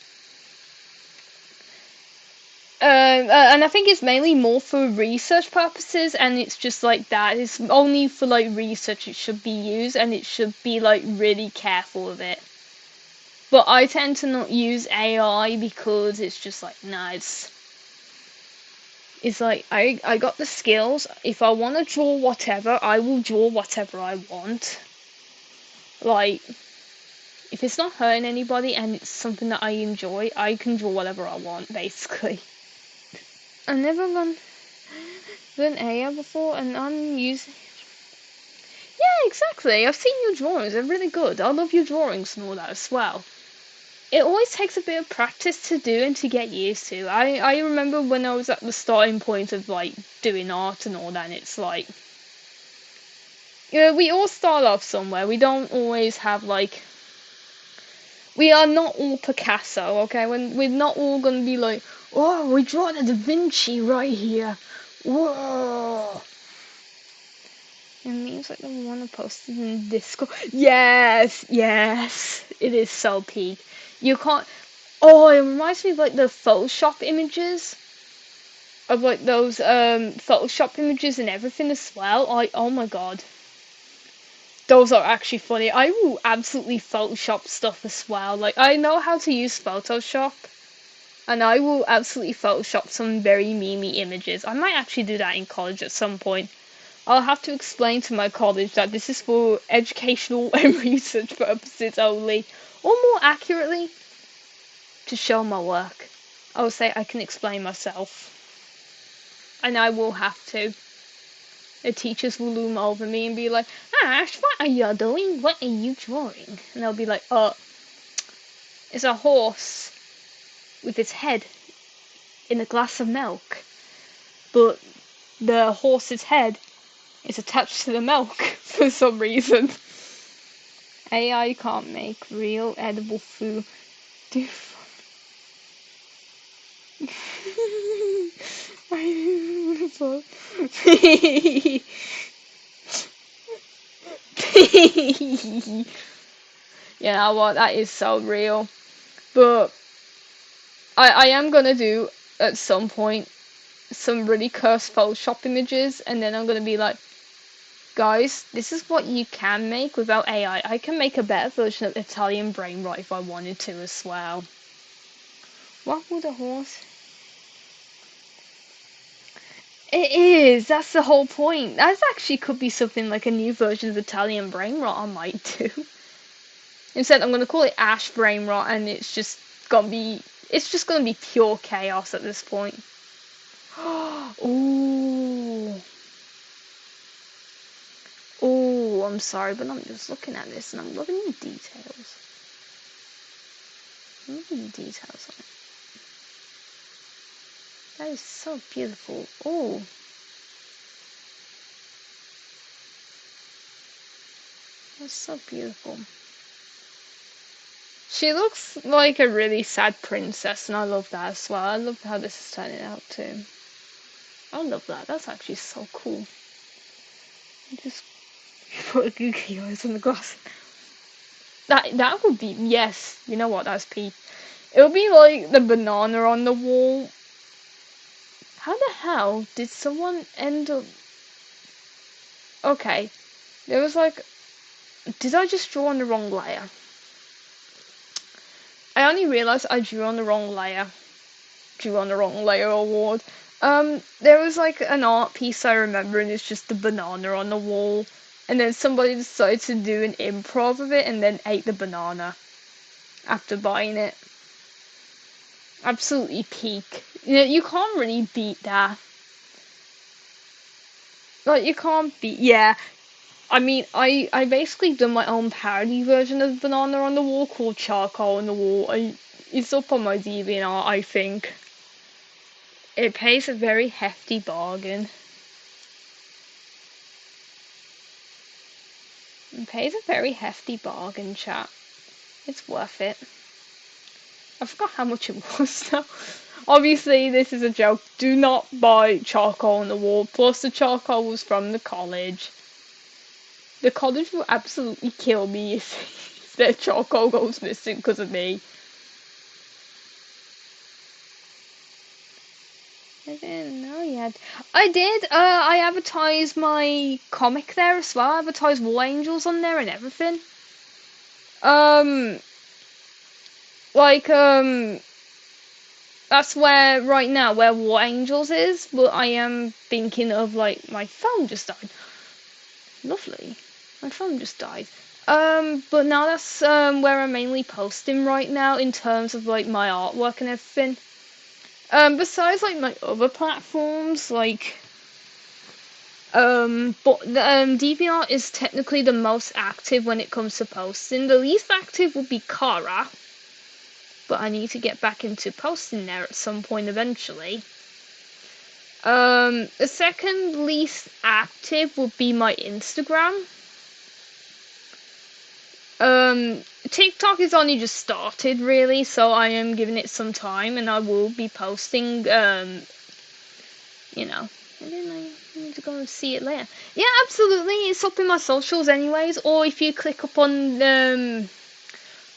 S1: And I think it's mainly more for research purposes, and it's just like that. It's only for like research it should be used, and it should be like really careful of it. But I tend to not use AI because it's just like, nah, it's like I got the skills. If I want to draw whatever, I will draw whatever I want. Like, if it's not hurting anybody and it's something that I enjoy, I can draw whatever I want, basically. I've never done AI before, and I'm using. Yeah, exactly. I've seen your drawings. They're really good. I love your drawings and all that as well. It always takes a bit of practice to do and to get used to. I remember when I was at the starting point of like doing art and all that, and it's like, yeah, we all start off somewhere. We don't always have like, we are not all Picasso, okay? When we're not all gonna be like, oh, we draw the Da Vinci right here. Whoa. It means like the one I posted in Discord. Yes, yes, it is so peak. You can't. Oh, it reminds me of like the Photoshop images. Of like those Photoshop images and everything as well. Oh my god. Those are actually funny. I will absolutely Photoshop stuff as well. Like, I know how to use Photoshop, and I will absolutely Photoshop some very memey images. I might actually do that in college at some point. I'll have to explain to my college that this is for educational and research purposes only, or more accurately, to show my work. I will say I can explain myself, and I will have to. The teachers will loom over me and be like, Ash, what are you doing? What are you drawing? And I'll be like, oh, it's a horse with its head in a glass of milk. But the horse's head is attached to the milk for some reason. AI can't make real edible food. Do You know what? That is so real. But I am gonna do at some point some really cursed Photoshop images, and then I'm gonna be like, guys, this is what you can make without AI. I can make a better version of Italian brain rot if I wanted to as well. What would a horse? It is. That's the whole point. That actually could be something like a new version of Italian brain rot I might do. Instead, I'm gonna call it Ash brain rot, and it's just gonna be pure chaos at this point. Ooh. Ooh, I'm sorry, but I'm just looking at this and I'm looking at the details. Look at the details on it. That is so beautiful. Ooh. That's so beautiful. She looks like a really sad princess, and I love that as well. I love how this is turning out too. I love that. That's actually so cool. Just put a googly eyes on the glass. That would be, yes. You know what? That's peak. It would be like the banana on the wall. How the hell did someone end up? Okay, there was like, did I just draw on the wrong layer? I only realized I drew on the wrong layer. Drew on the wrong layer award. There was like an art piece I remember, and it's just the banana on the wall, and then somebody decided to do an improv of it and then ate the banana after buying it. Absolutely peak. You know, you can't really beat that. Like, you can't beat, yeah. I mean, I basically done my own parody version of Banana on the Wall called Charcoal on the Wall. It's up on my DeviantArt, I think. It pays a very hefty bargain. It pays a very hefty bargain, chat. It's worth it. I forgot how much it was now. Obviously, this is a joke. Do not buy charcoal on the wall. Plus, the charcoal was from the college. The college will absolutely kill me if their charcoal goes missing because of me. I didn't know yet. I did. I advertised my comic there as well. I advertised War Angels on there and everything. Like, that's where, right now, where War Angels is, but I am thinking of, like, my phone just died. Lovely. My phone just died. But now that's, where I'm mainly posting right now in terms of, like, my artwork and everything. Besides like my other platforms, like DeviantArt is technically the most active when it comes to posting. The least active would be Kara, but I need to get back into posting there at some point eventually. The second least active would be my Instagram. TikTok is only just started really, so I am giving it some time, and I will be posting, you know, and then I need to go and see it later. Yeah, absolutely, it's up in my socials anyways, or if you click up on,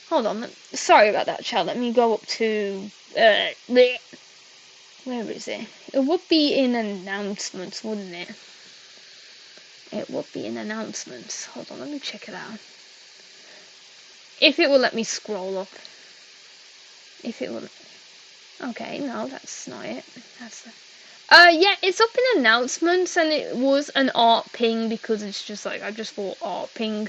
S1: hold on, sorry about that, chat, let me go up to, where is it? It would be in announcements, wouldn't it? It would be in announcements. Hold on, let me check it out. If it will let me scroll up. If it will. Okay, no, that's not it. That's the. Yeah, it's up in announcements, and it was an art ping because it's just like I just thought art ping.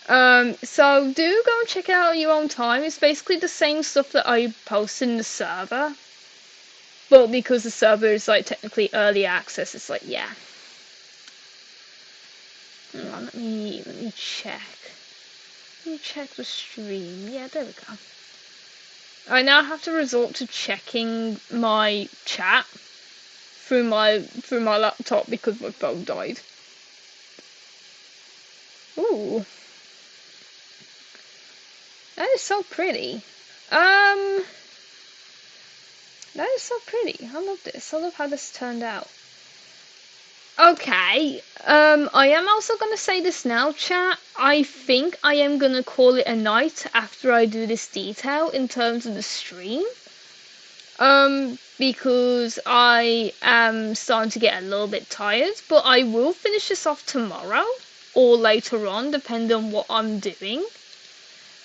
S1: So do go and check it out at your own time. It's basically the same stuff that I post in the server, but because the server is like technically early access, it's like yeah. Hang on, let me check. Let me check the stream. Yeah, there we go. I now have to resort to checking my chat through my laptop because my phone died. Ooh. That is so pretty. That is so pretty. I love this. I love how this turned out. Okay, I am also gonna say this now, chat. I think I am gonna call it a night after I do this detail in terms of the stream. Because I am starting to get a little bit tired, but I will finish this off tomorrow or later on, depending on what I'm doing.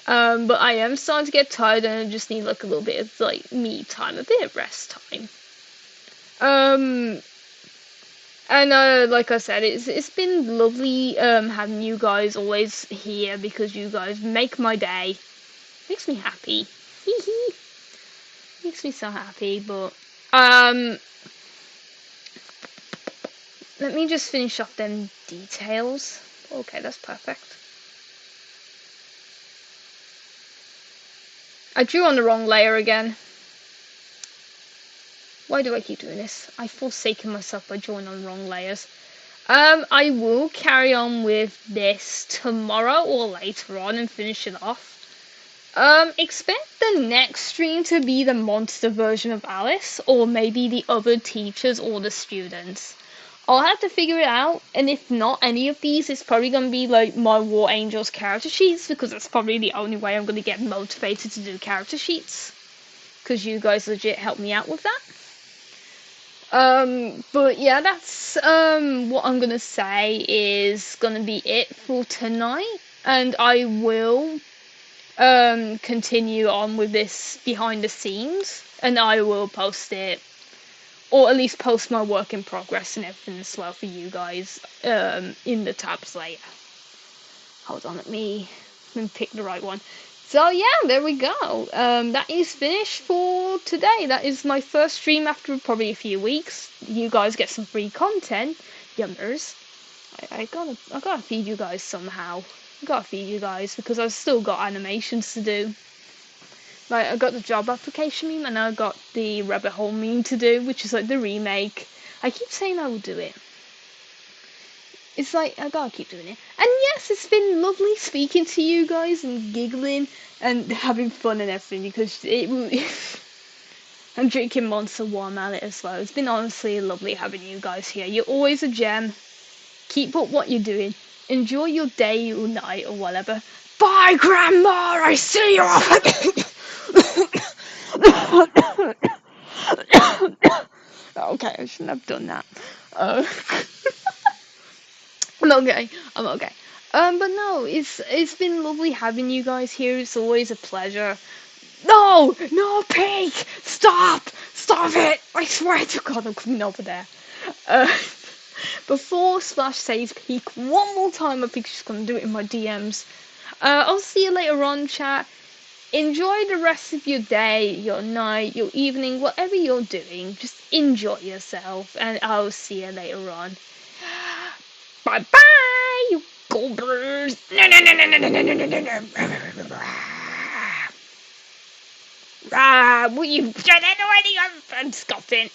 S1: But I am starting to get tired and I just need like a little bit of like me time, a bit of rest time. And like I said, it's been lovely having you guys always here because you guys make my day. Makes me happy. Hee. Makes me so happy, but let me just finish off them details. Okay, that's perfect. I drew on the wrong layer again. Why do I keep doing this? I've forsaken myself by drawing on wrong layers. I will carry on with this tomorrow or later on and finish it off. Expect the next stream to be the monster version of Alice, or maybe the other teachers or the students. I'll have to figure it out, and if not any of these, it's probably going to be like my War Angels character sheets, because that's probably the only way I'm going to get motivated to do character sheets. Because you guys legit help me out with that. But yeah, that's what I'm gonna say is gonna be it for tonight, and I will continue on with this behind the scenes, and I will post it, or at least post my work in progress and everything as well for you guys in the tabs later. Hold on, let me pick the right one. So yeah, there we go. That is finished for today. That is my first stream after probably a few weeks. You guys get some free content, yummers. I gotta feed you guys somehow. I gotta feed you guys because I've still got animations to do. Like I got the job application meme and I got the rabbit hole meme to do, which is like the remake. I keep saying I will do it. It's like, I gotta keep doing it. And yes, it's been lovely speaking to you guys and giggling and having fun and everything because I'm drinking Monster Watermelon as well. It's been honestly lovely having you guys here. You're always a gem. Keep up what you're doing. Enjoy your day or night or whatever. Bye, Grandma! I see you Okay, I shouldn't have done that. I'm okay. I'm okay. But no, it's been lovely having you guys here. It's always a pleasure. No, peek! Stop it! I swear to God, I'm coming over there. Before Splash says peek one more time, I think she's gonna do it in my DMs. I'll see you later on, chat. enjoy the rest of your day, your night, your evening, whatever you're doing. Just enjoy yourself, and I'll see you later on. Bye bye, you golders. No, no, no, no, no, no, no, no, no, no. What you've done already, I'm scoffing.